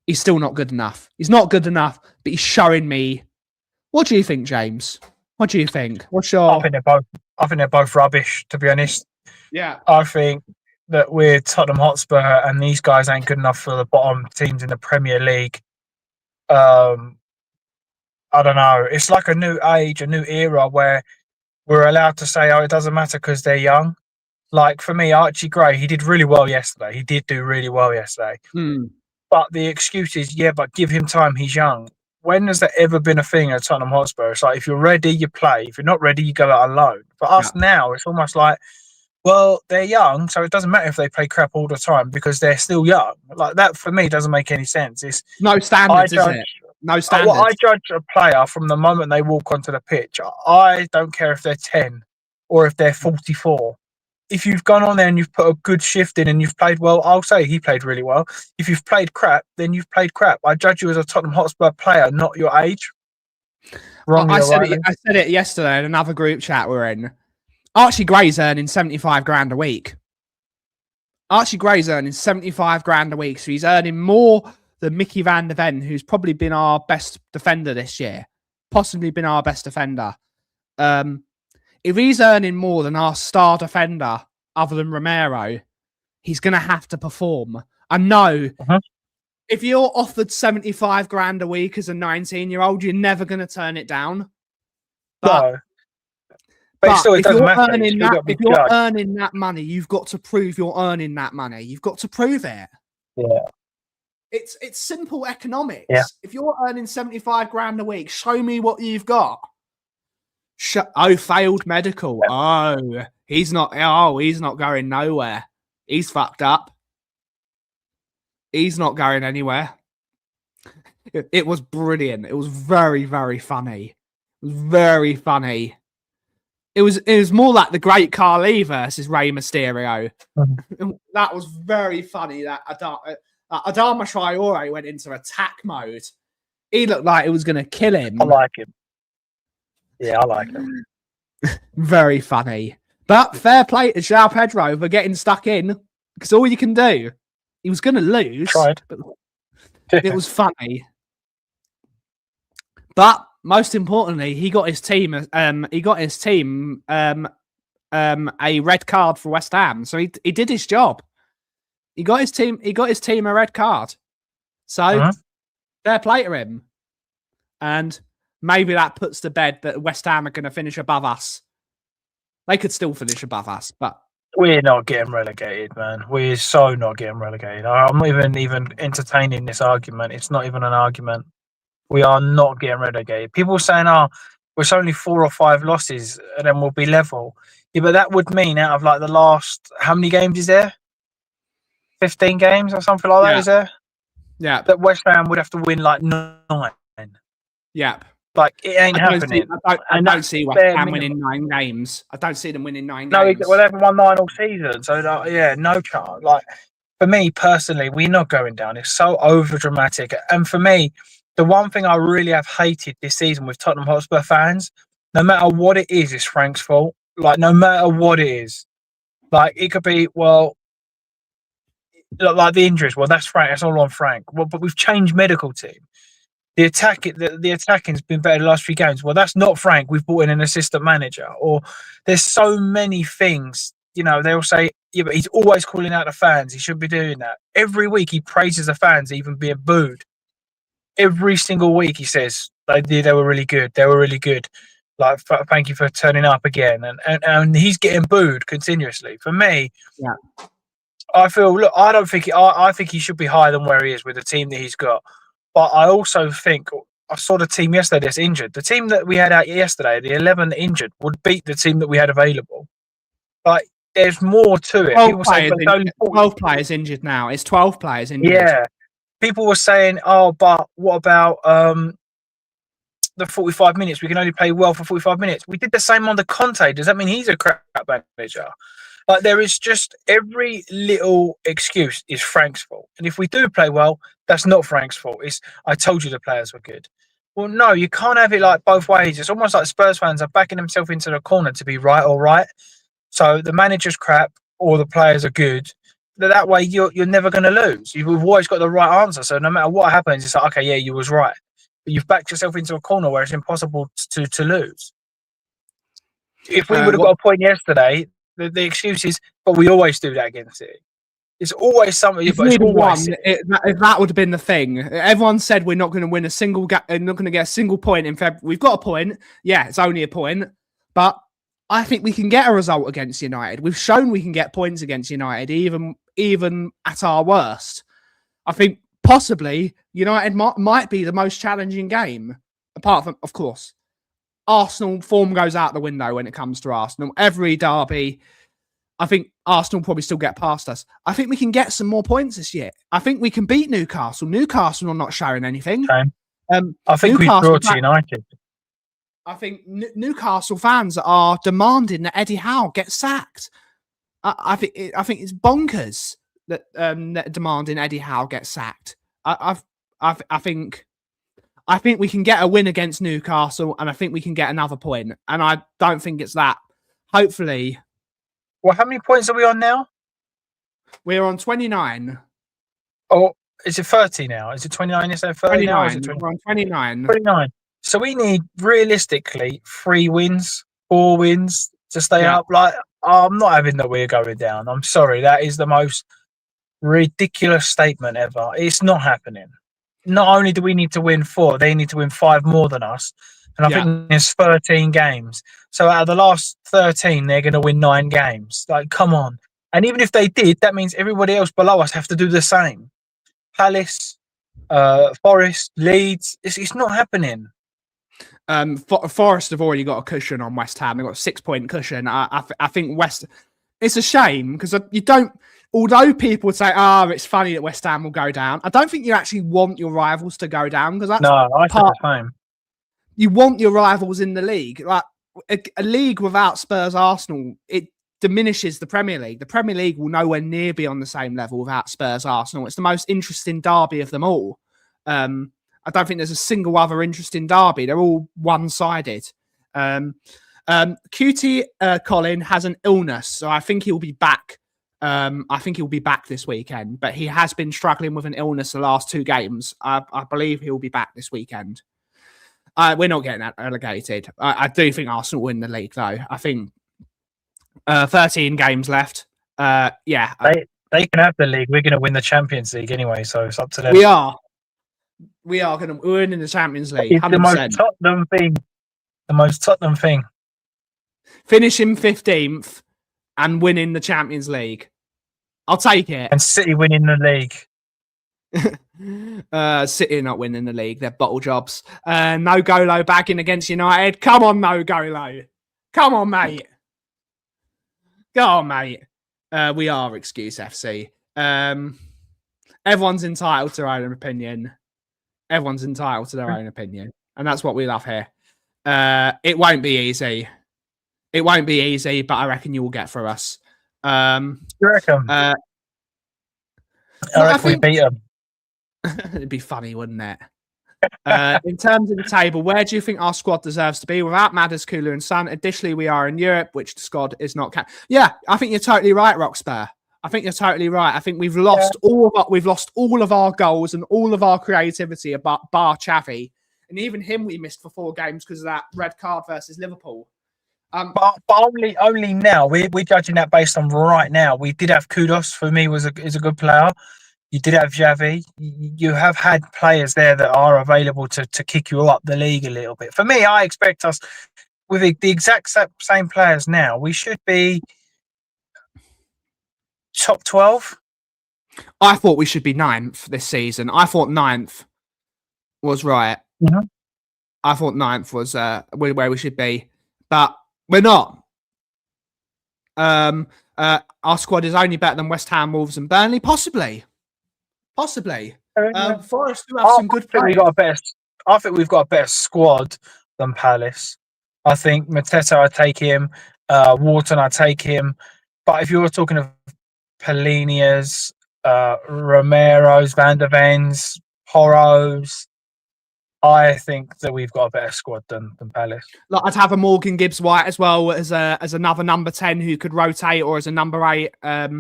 he's still not good enough. He's not good enough, but he's showing me. What do you think, James? What do you think? What's your? I think they're both rubbish, to be honest. Yeah. I think that we're Tottenham Hotspur and these guys ain't good enough for the bottom teams in the Premier League. I don't know. It's like a new age, a new era where we're allowed to say, oh, it doesn't matter because they're young. Like for me, Archie Gray, he did really well yesterday. He did do really well yesterday. But the excuse is, yeah, but give him time. He's young. When has that ever been a thing at Tottenham Hotspur? It's like, if you're ready, you play. If you're not ready, you go out on loan. For us now, it's almost like, well, they're young, so it doesn't matter if they play crap all the time because they're still young. Like that, for me, doesn't make any sense. It's no standards, is it? No standards. I judge a player from the moment they walk onto the pitch. I don't care if they're 10 or if they're 44. if you've gone on there and you've put a good shift in and you've played well, I'll say he played really well. If you've played crap, then you've played crap. I judge you as a Tottenham Hotspur player, not your age. Wrongly or rightly. I said it yesterday in another group chat we're in. Archie Gray's earning 75 grand a week. Archie Gray's earning 75 grand a week, so he's earning more than Mickey van der Ven, who's probably been our best defender this year. Possibly been our best defender. If he's earning more than our star defender, other than Romero, he's going to have to perform. I know if you're offered 75 grand a week as a 19-year-old, you're never going to turn it down. But still, it doesn't matter. If you're earning that money, you've got to prove you're earning that money. You've got to prove it. Yeah. It's simple economics. Yeah. If you're earning 75 grand a week, show me what you've got. Failed medical. Yeah. He's not going nowhere. He's fucked up. He's not going anywhere. It was brilliant. It was very, very funny. It was very funny. It was more like the Great Khali versus Rey Mysterio. That was very funny. That Adama Traore went into attack mode. He looked like it was going to kill him. I like him. Yeah, I like him. Very funny. But fair play to João Pedro for getting stuck in, because all you can do. He was going to lose. Tried. But it was funny. But most importantly, he got his team. A red card for West Ham. So he did his job. He got his team a red card. So fair play to him. And maybe that puts to bed that West Ham are going to finish above us. They could still finish above us, but we're not getting relegated, man. We're so not getting relegated. I'm not even entertaining this argument. It's not even an argument. We are not getting relegated. People saying, it's only 4 or 5 losses and then we'll be level. Yeah, but that would mean out of like the last, how many games is there? 15 games or something like that, is there? Yeah. That West Ham would have to win like 9. Yeah. Like, it ain't happening. I don't see West Ham winning 9 games. I don't see them winning 9 games. No, well, they haven't won 9 all season. So, no chance. Like, for me, personally, we're not going down. It's so over-dramatic. And for me, the one thing I really have hated this season with Tottenham Hotspur fans, no matter what it is, it's Frank's fault. Like, no matter what it is. Like, it could be, well, like the injuries. Well, that's Frank. That's all on Frank. Well, but we've changed medical team. The attacking's been better the last 3 games. Well, that's not Frank. We've brought in an assistant manager. Or there's so many things. They'll say, yeah, but he's always calling out the fans. He should be doing that. Every week he praises the fans, even being booed. Every single week he says they were really good. They were really good. Like, thank you for turning up again. And he's getting booed continuously. For me, I feel. Look, I think he should be higher than where he is with the team that he's got. But I also think, I saw the team yesterday that's injured. The team that we had out yesterday, the 11 injured, would beat the team that we had available. But there's more to it. 12 players injured now. It's 12 players injured. Yeah. People were saying, but what about the 45 minutes? We can only play well for 45 minutes. We did the same under Conte. Does that mean he's a crap manager? Like, there is just every little excuse is Frank's fault. And if we do play well, that's not Frank's fault. It's, I told you the players were good. Well, no, you can't have it like both ways. It's almost like Spurs fans are backing themselves into the corner to be right or right. So the manager's crap or the players are good. That way you're never going to lose. You've always got the right answer. So no matter what happens, it's like, okay, yeah, you was right. But you've backed yourself into a corner where it's impossible to lose. If we would have got a point yesterday, the excuse is, but we always do that against it. It's always something. If that would have been the thing. Everyone said we're not going to win a single not going to get a single point in February. We've got a point. Yeah, it's only a point. But I think we can get a result against United. We've shown we can get points against United, even at our worst. I think possibly United might be the most challenging game. Apart from, of course, Arsenal form goes out the window when it comes to Arsenal. Every derby, I think Arsenal probably still get past us. I think we can get some more points this year. I think we can beat Newcastle. Newcastle are not showing anything. I think we brought to United. I think Newcastle fans are demanding that Eddie Howe get sacked. I think it's bonkers that demanding Eddie Howe gets sacked. I think we can get a win against Newcastle, and I think we can get another point. And I don't think it's that. Hopefully. Well, how many points are we on now? We're on 29. Oh, is it 30 now? Is it 29 instead of 30 now? Or is it 29. We're on 29. 29. So we need, realistically, 3 wins, 4 wins to stay up. Like, I'm not having that we're going down. I'm sorry. That is the most ridiculous statement ever. It's not happening. Not only do we need to win 4, they need to win 5 more than us. And I think there's 13 games. So out of the last 13, they're going to win 9 games. Like, come on. And even if they did, that means everybody else below us have to do the same. Palace, Forest, Leeds. It's not happening. Forest have already got a cushion on West Ham. They've got a 6-point cushion. I think it's a shame because you don't. Although people would say, it's funny that West Ham will go down. I don't think you actually want your rivals to go down because that's I think the same. You want your rivals in the league. Like a league without Spurs, Arsenal, it diminishes the Premier League. The Premier League will nowhere near be on the same level without Spurs, Arsenal. It's the most interesting derby of them all. I don't think there's a single other interesting derby. They're all one-sided. QT Colin has an illness, so I think he'll be back. I think he'll be back this weekend, but he has been struggling with an illness the last 2 games. I believe he'll be back this weekend. We're not getting that relegated. I do think Arsenal win the league, though. I think 13 games left. They can have the league. We're going to win the Champions League anyway, so it's up to them. We are going to win in the Champions League. It's 100%. the most Tottenham thing. The most Tottenham thing. Finishing 15th and winning the Champions League. I'll take it. And City winning the league. City not winning the league. They're bottle jobs. No Golo bagging against United. Come on, No Golo. Come on, mate. Go on, mate. We are Excuse FC. Everyone's entitled to their own opinion. Everyone's entitled to their own opinion. And that's what we love here. It won't be easy. It won't be easy, but I reckon you will get through us. You reckon? I reckon we beat them. It'd be funny, wouldn't it? In terms of the table, where do you think our squad deserves to be? Without Madders, Kulu and Son. Additionally, we are in Europe, which the squad is not. Yeah, I think you're totally right, Rockspur. I think you're totally right. I think we've lost all of our goals and all of our creativity bar Chavi. And even him we missed for 4 games because of that red card versus Liverpool. But only now. We're judging that based on right now. We did have Kudos, for me, is a good player. You did have Xavi. You have had players there that are available to kick you up the league a little bit. For me, I expect us, with the exact same players now, we should be top 12. I thought we should be 9th this season. I thought 9th was right. Mm-hmm. I thought 9th was where we should be. But we're not. Our squad is only better than West Ham, Wolves and Burnley. Possibly. Forest do have some good players. I think we've got a better squad than Palace. I think Mateta, I take him. Wharton, I take him. But if you were talking of Polinias, Romero's, Van der Ven's, Porro's, I think that we've got a better squad than Palace. Like I'd have a Morgan Gibbs White as well as another number 10 who could rotate, or as a number 8. But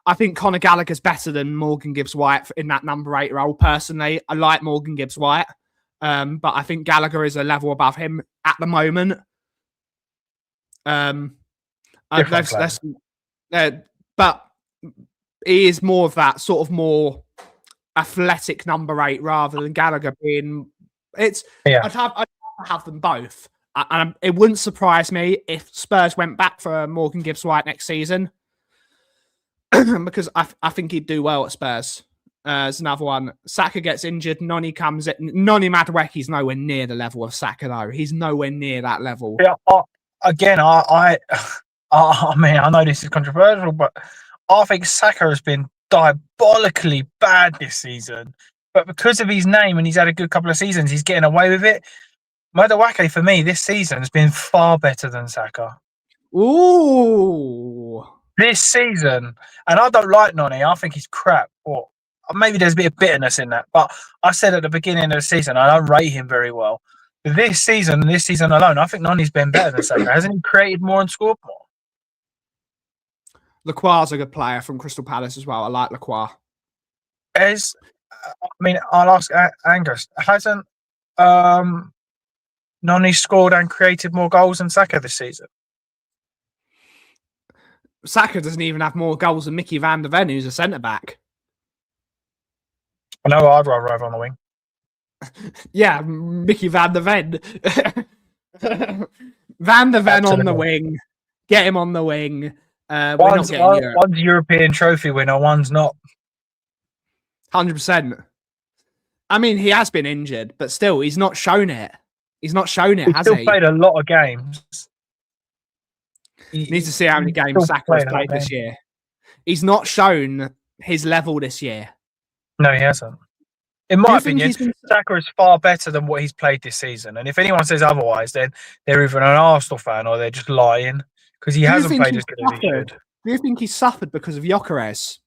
I think Conor Gallagher's better than Morgan Gibbs White in that number 8 role. Personally, I like Morgan Gibbs White, but I think Gallagher is a level above him at the moment. But he is more of that sort of more athletic number 8 rather than Gallagher being. I'd have them both, and it wouldn't surprise me if Spurs went back for Morgan Gibbs White next season. Because I think he'd do well at Spurs. There's another one. Saka gets injured. Noni comes in. Noni Madueke's nowhere near the level of Saka, though. He's nowhere near that level. Yeah. I mean, I know this is controversial, but I think Saka has been diabolically bad this season. But because of his name and he's had a good couple of seasons, he's getting away with it. Madueke, for me, this season has been far better than Saka. Ooh. This season, and I don't like Noni. I think he's crap. Or maybe there's a bit of bitterness in that. But I said at the beginning of the season, I don't rate him very well. This season alone, I think Noni's been better than Saka. Hasn't he created more and scored more? Lacroix's a good player from Crystal Palace as well. I like Lacroix. I'll ask Angus. Hasn't Noni scored and created more goals than Saka this season? Saka doesn't even have more goals than Mickey van der Ven, who's a centre-back. I know I'd rather have on the wing. Yeah, Mickey van der Ven. Van der Ven on the wing. Get him on the wing. One's European trophy winner, one's not. 100%. I mean, he has been injured, but still, he's not shown it. He's not shown it, has he? He's still played a lot of games. He needs to see how many games Saka has played this year. He's not shown his level this year. No, he hasn't. In my opinion, Saka is far better than what he's played this season. And if anyone says otherwise, then they're either an Arsenal fan or they're just lying because he hasn't played as good as he should. Do you think he suffered because of Gyökeres?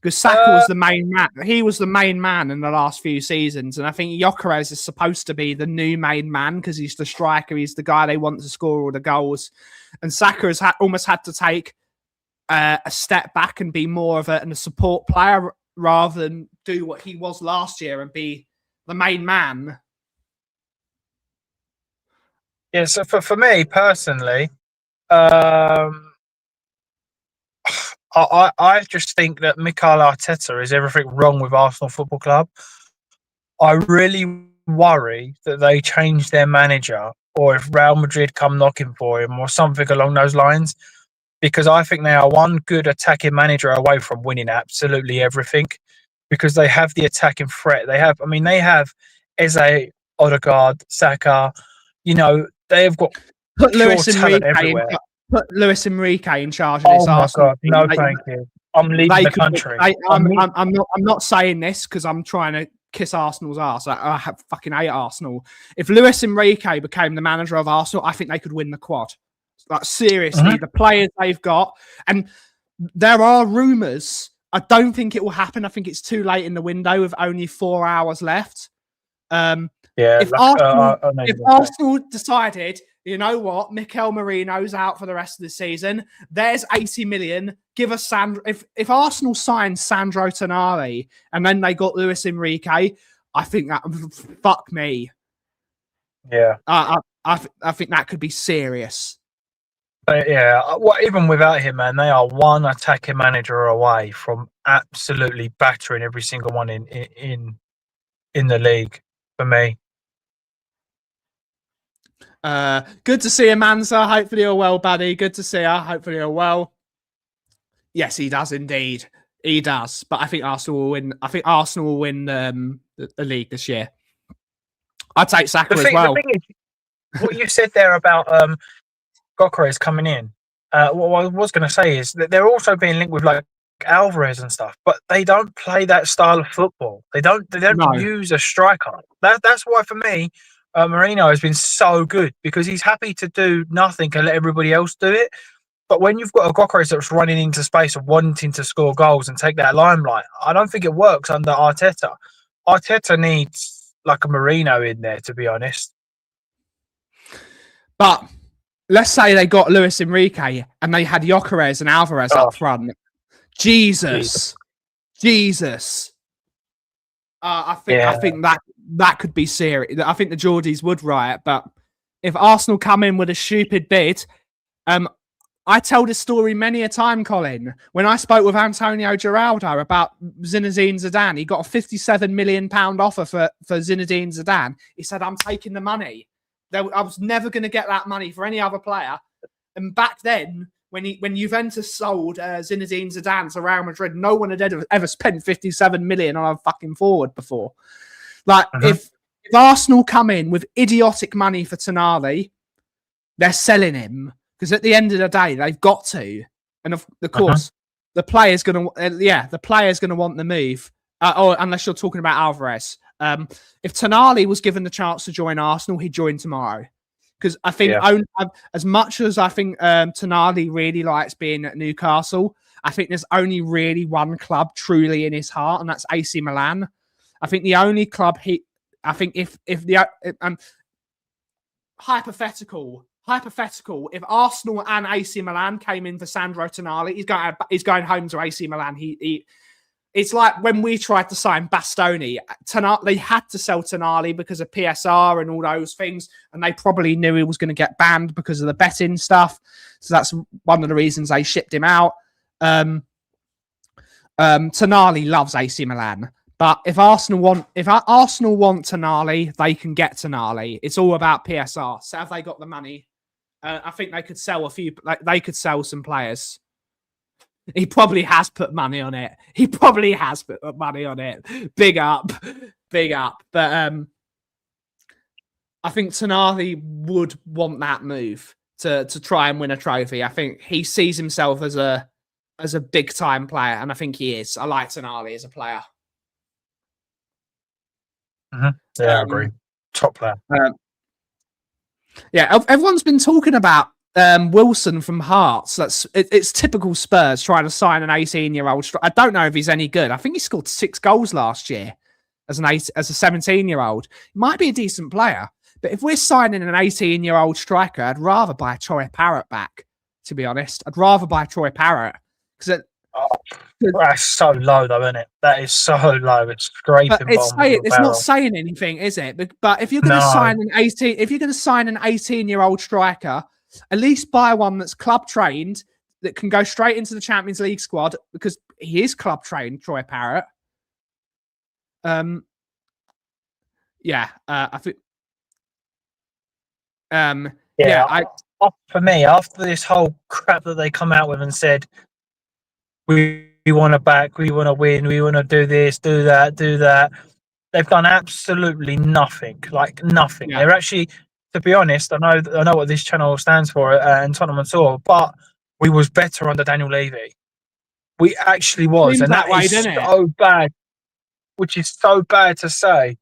Because Saka was the main man. He was the main man in the last few seasons. And I think Gyökeres is supposed to be the new main man because he's the striker. He's the guy they want to score all the goals. And Saka has almost had to take a step back and be more of a support player rather than do what he was last year and be the main man. Yeah, so for me personally, I just think that Mikel Arteta is everything wrong with Arsenal Football Club. I really worry that they change their manager or if Real Madrid come knocking for him or something along those lines, because I think they are one good attacking manager away from winning absolutely everything because they have the attacking threat. They have Eze, Odegaard, Saka, they have got pure talent everywhere. Put Luis Enrique in charge of this Arsenal. God, no, thank you. I'm leaving the country. I'm not saying this because I'm trying to kiss Arsenal's arse. I fucking hate Arsenal. If Luis Enrique became the manager of Arsenal, I think they could win the quad. Like seriously, the players they've got, and there are rumours. I don't think it will happen. I think it's too late in the window with only 4 hours left. If Arsenal decided, you know what, Mikel Merino's out for the rest of the season, there's 80 million. Give us Sandro. If Arsenal signed Sandro Tonali and then they got Luis Enrique, I think that fuck me. Yeah, I think that could be serious. Even without him, man, they are one attacking manager away from absolutely battering every single one in the league for me. Good to see you, Mansa. Hopefully you're well, buddy. Good to see you. Hopefully you're well. Yes, he does indeed. He does. But I think Arsenal will win. I think Arsenal will win the league this year. I'd take Saka as well. The thing is, what you said there about Gyökeres coming in. What I was going to say is that they're also being linked with like Alvarez and stuff, but they don't play that style of football. They don't use a striker. That's why for me, Mourinho has been so good because he's happy to do nothing and let everybody else do it. But when you've got a Gyökeres that's running into space and wanting to score goals and take that limelight, I don't think it works under Arteta. Arteta needs like a Mourinho in there, to be honest. But let's say they got Luis Enrique and they had Gyökeres and Alvarez up front. Jesus. I think that could be serious. I think the Geordies would riot. But if Arsenal come in with a stupid bid, I tell this story many a time, Colin. When I spoke with Antonio Giraldo about Zinedine Zidane, he got a £57 million offer for Zinedine Zidane. He said, I'm taking the money. I was never going to get that money for any other player. And back then, when Juventus sold Zinedine Zidane to Real Madrid, no one had ever spent 57 million on a fucking forward before. Like, if Arsenal come in with idiotic money for Tonali, they're selling him. Because at the end of the day, they've got to. And of course, the player's going to want the move. Unless you're talking about Alvarez. If Tonali was given the chance to join Arsenal, he'd join tomorrow. Because I think as much as I think Tonali really likes being at Newcastle, I think there's only really one club truly in his heart, and that's AC Milan. I think the only club hypothetical, if Arsenal and AC Milan came in for Sandro Tonali, he's going home to AC Milan. It's like when we tried to sign Bastoni. They had to sell Tonali because of PSR and all those things, and they probably knew he was going to get banned because of the betting stuff. So that's one of the reasons they shipped him out. Tonali loves AC Milan, but if Arsenal want Tonali, they can get Tonali. It's all about PSR. So have they got the money? I think they could sell they could sell some players. He probably has put money on it. Big up. But I think Tonali would want that move to try and win a trophy. I think he sees himself as a big time player, and I think he is. I like Tonali as a player. Mm-hmm. Yeah, I agree. Top player. Yeah, everyone's been talking about Wilson from Hearts. It's typical Spurs trying to sign an 18-year-old. I don't know if he's any good. I think he scored 6 goals last year as a 17-year-old. He might be a decent player, but if we're signing an 18-year-old striker, I'd rather buy Troy Parrott back. To be honest, I'd rather buy Troy Parrott because that's so low, though, isn't it? That is so low. It's scraping. It's not saying anything, is it? But if you're going to sign an 18-year-old striker, at least buy one that's club trained that can go straight into the Champions League squad because he is club trained, Troy Parrott. I think. For me, after this whole crap that they come out with and said, we want to back, we want to win, we want to do this, do that. They've done absolutely nothing, like nothing. Yeah. They're actually, to be honest, I know what this channel stands for, and Tottenham Hotspur, but we was better under Daniel Levy. We actually was, and that is so bad, which is so bad to say.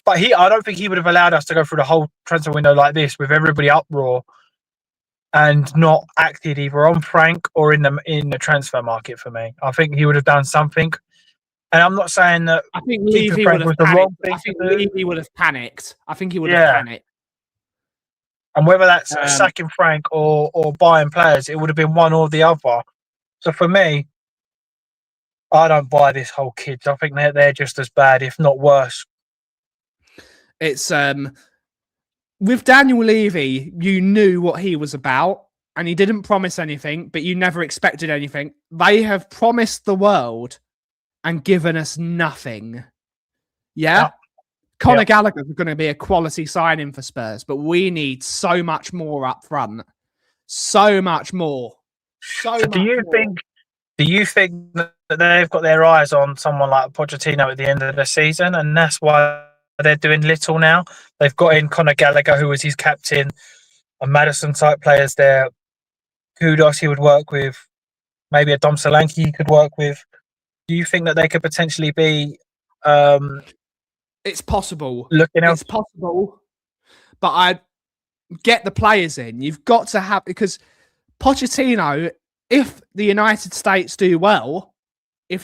But I don't think he would have allowed us to go through the whole transfer window like this with everybody uproar and not acted either on Frank or in the transfer market for me. I think he would have done something. And I'm not saying that I think Levy would have panicked. I think Levy would have panicked. I think he would have panicked. And whether that's sacking Frank or buying players, it would have been one or the other. So for me, I don't buy this whole kids. I think they're just as bad, if not worse. It's with Daniel Levy, you knew what he was about, and he didn't promise anything, but you never expected anything. They have promised the world and given us nothing. Yeah? Conor Gallagher is going to be a quality signing for Spurs, but we need so much more up front. So much more. Do you think that they've got their eyes on someone like Pochettino at the end of the season, and that's why they're doing little now? They've got in Conor Gallagher, who was his captain, and Madison type players there. Kudos he would work with. Maybe a Dom Solanke he could work with. Do you think that they could potentially be? It's possible. It's possible, but I get the players in. You've got to have, because Pochettino, if the United States do well in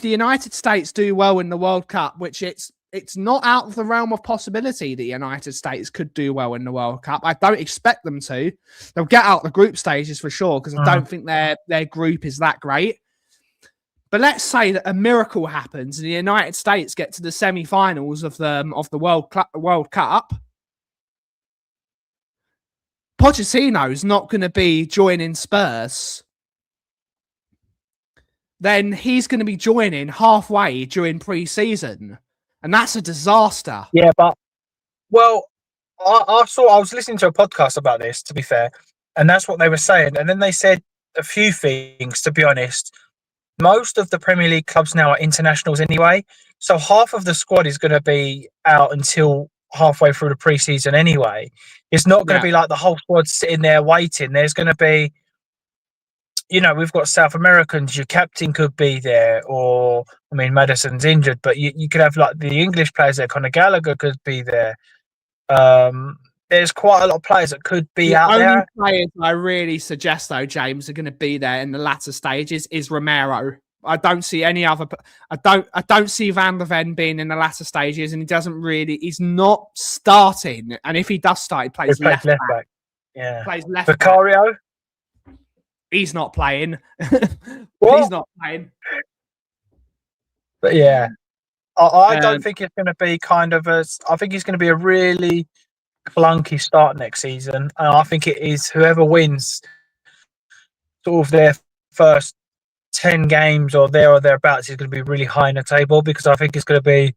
the World Cup, which it's not out of the realm of possibility the United States could do well in the World Cup. I don't expect them to. They'll get out the group stages for sure, because I don't think their group is that great. But let's say that a miracle happens and the United States get to the semi-finals of the World Cup. Pochettino's not going to be joining Spurs. Then he's going to be joining halfway during pre-season. And that's a disaster. Yeah, but I was listening to a podcast about this, to be fair, and that's what they were saying. And then they said a few things, to be honest. Most of the Premier League clubs now are internationals anyway, so half of the squad is going to be out until halfway through the pre-season anyway. It's not going to be like the whole squad sitting there waiting. There's going to be, we've got South Americans. Your captain could be there, or Madison's injured, but you could have like the English players there. Conor Gallagher could be there. there's quite a lot of players that could be The out only there. players I really suggest, though, James, are going to be there in the latter stages is Romero. I don't see any other. I don't see Van der Ven being in the latter stages, and he doesn't really. He's not starting, and if he does start, he plays left back. Yeah, Plays left Vicario. back. He's not playing. What? He's not playing. But yeah, I don't think it's going to be kind of a. I think it's going to be a really clunky start next season, and I think it is whoever wins sort of their first 10 games or thereabouts is going to be really high in the table, because I think it's going to be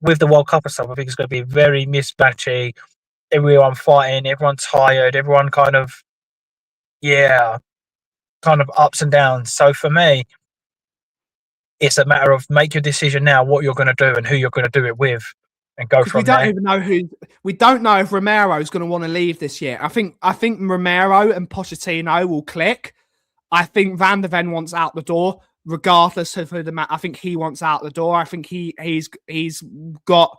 with the World Cup and stuff. I think it's going to be very mismatchy. Everyone fighting, everyone tired, everyone kind of ups and downs. So for me, it's a matter of make your decision now, what you're going to do and who you're going to do it with, and go from there. We don't know if Romero is going to want to leave this year. I think Romero and Pochettino will click. I think Van der Ven wants out the door, regardless of who the man. I think he wants out the door. I think he's got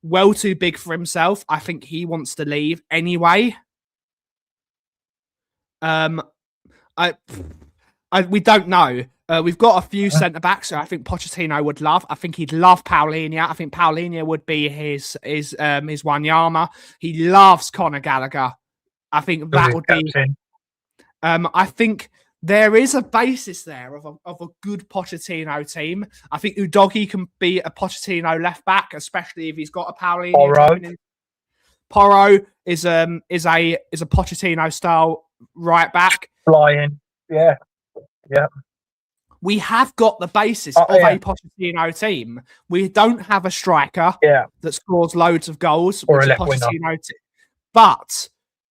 well too big for himself. I think he wants to leave anyway. We don't know. We've got a few centre backs that I think Pochettino would love. I think he'd love Paulinho. I think Paulinho would be his Wanyama. He loves Conor Gallagher. I think that would be. I think there is a basis there of a good Pochettino team. I think Udogie can be a Pochettino left back, especially if he's got a Paulinho. Porro is a Pochettino style right back. Flying, yeah. We have got the basis of a Pochettino team. We don't have a striker that scores loads of goals, or a left winger, but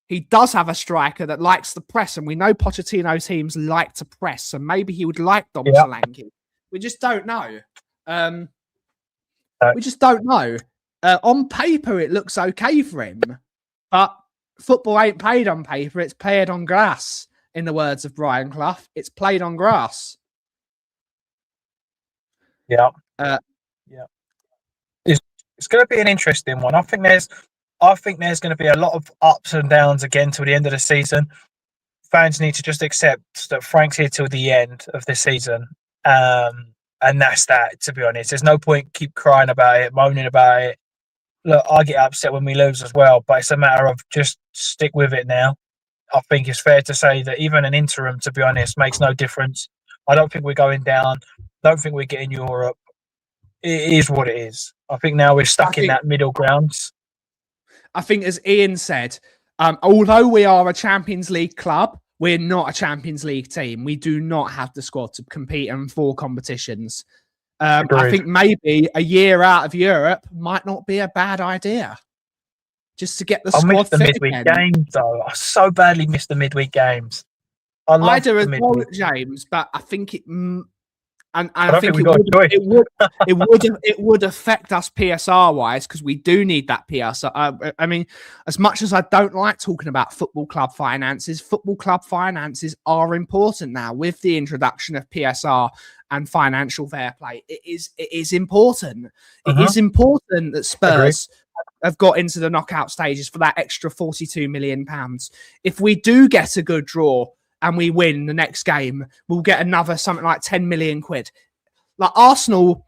he does have a striker that likes to press, and we know Pochettino teams like to press, so maybe he would like Dom Solanke. We just don't know. We just don't know. On paper, it looks okay for him, but football ain't played on paper, it's played on grass, in the words of Brian Clough. It's played on grass. It's going to be an interesting one. I think there's going to be a lot of ups and downs again till the end of the season. Fans need to just accept that Frank's here till the end of the season, and that's that. To be honest, there's no point keep crying about it, moaning about it. Look, I get upset when we lose as well, but it's a matter of just stick with it now. I think it's fair to say that even an interim, to be honest, makes no difference. I don't think we're going down. Don't think we're getting Europe. It is what it is. I think now we're stuck in that middle grounds. I think, as Ian said, although we are a Champions League club, we're not a Champions League team. We do not have the squad to compete in 4 competitions. I think maybe a year out of Europe might not be a bad idea. Just to get the squad. I miss the midweek games, though. I so badly miss the midweek games. I do as well, James, but I think it. And I think it would affect us PSR wise, because we do need that PSR. I mean, as much as I don't like talking about football club finances are important now with the introduction of PSR and financial fair play. It is important. It is important that Spurs have got into the knockout stages for that extra £42 million. If we do get a good draw and we win the next game, we'll get another something like 10 million quid. Like Arsenal,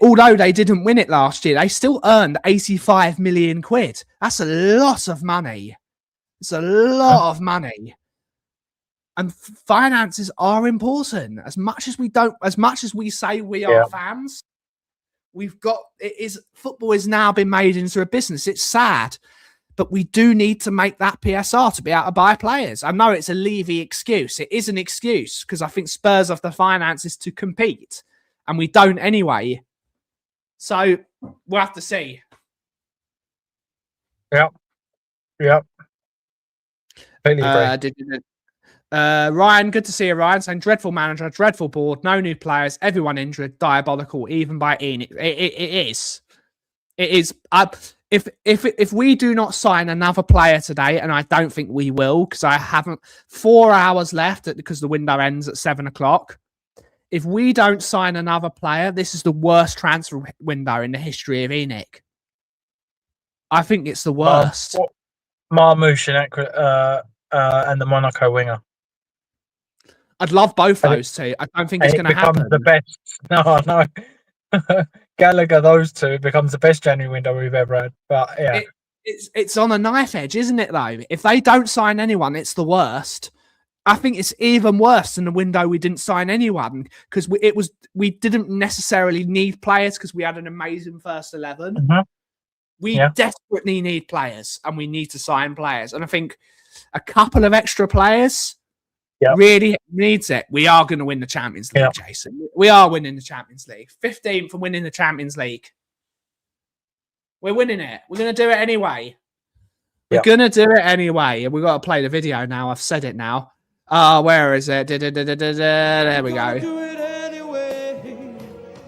although they didn't win it last year, they still earned 85 million quid. That's a lot of money. It's a lot of money. And finances are important. As much as we say we are fans, football has now been made into a business. It's sad. But we do need to make that PSR to be able to buy players. I know it's a Levy excuse. It is an excuse because I think Spurs have the finances to compete and we don't anyway. So we'll have to see. Yep. Ryan, good to see you, Ryan. Saying dreadful manager, dreadful board, no new players, everyone injured, diabolical, even by Ian. It is. It is. If we do not sign another player today, and I don't think we will, because I haven't 4 hours left because the window ends at 7 o'clock. If we don't sign another player, this is the worst transfer window in the history of ENIC. I think it's the worst. Marmouche and the Monaco winger. I'd love both those two. I don't think it's going to happen. The best. No. Gallagher, those two, it becomes the best January window we've ever had. But yeah, it's on a knife edge, isn't it? Though, if they don't sign anyone, it's the worst. I think it's even worse than the window we didn't sign anyone because we didn't necessarily need players because we had an amazing first 11. Mm-hmm. We desperately need players and we need to sign players. And I think a couple of extra players really needs it. We are going to win the Champions League, Jason. We are winning the Champions League. 15th for winning the Champions League. We're winning it. We're going to do it anyway. We're going to do it anyway. And we've got to play the video now. I've said it now. Where is it? There we go. Do it anyway.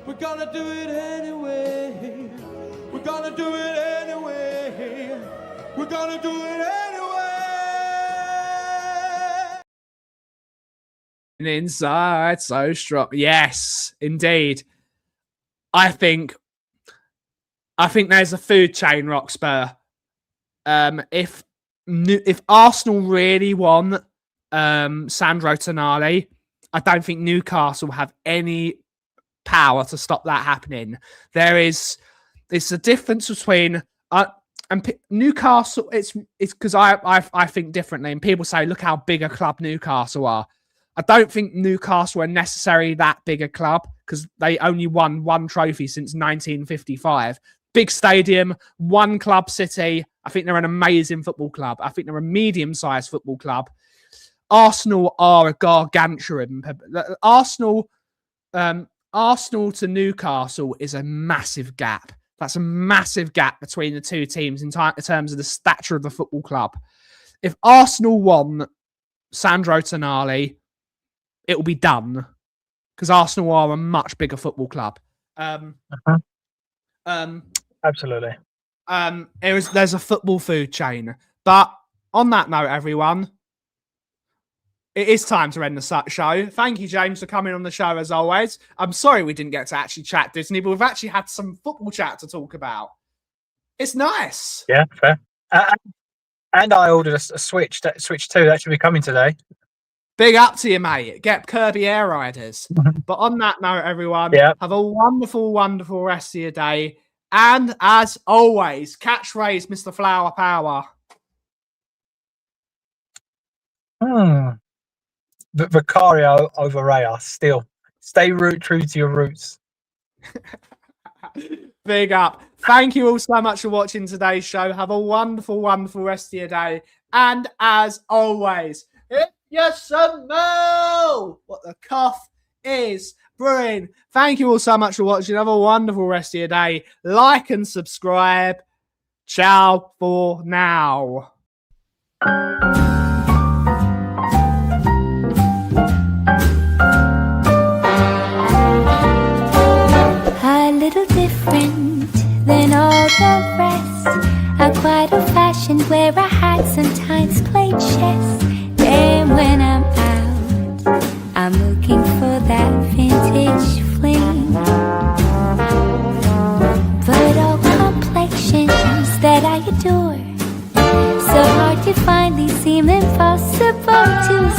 We're gonna do it anyway. We're gonna do it anyway. We're gonna do it anyway. Inside, so strong. Yes, indeed. I think there's a food chain, Rockspur. If Arsenal really want Sandro Tonali, I don't think Newcastle have any power to stop that happening. It's a difference between and Newcastle. It's because I think differently, and people say, look how big a club Newcastle are. I don't think Newcastle are necessarily that big a club because they only won one trophy since 1955. Big stadium, one club city. I think they're an amazing football club. I think they're a medium-sized football club. Arsenal are a gargantuan. Arsenal to Newcastle is a massive gap. That's a massive gap between the two teams in terms of the stature of the football club. If Arsenal won Sandro Tonali, it will be done because Arsenal are a much bigger football club. Absolutely. There's a football food chain. But on that note, everyone, it is time to end the show. Thank you, James, for coming on the show as always. I'm sorry we didn't get to actually chat Disney, but we've actually had some football chat to talk about. It's nice. Yeah, fair. And I ordered a Switch 2. That should be coming today. Big up to you, mate. Get Kirby Air Riders. But on that note, everyone, have a wonderful, wonderful rest of your day. And as always, catchphrase, Mr. Flower Power. Vicario over Raya. Still, stay true to your roots. Big up. Thank you all so much for watching today's show. Have a wonderful, wonderful rest of your day. And as always, if you smell what the Kauff is brewing, thank you all so much for watching. Have a wonderful rest of your day. Like and subscribe. Ciao for now. A little different than all the rest. I'm quite old-fashioned where I had sometimes played chess. Then when I'm out, I'm looking for that vintage fling. But all complexions that I adore, so hard to find, these seem impossible to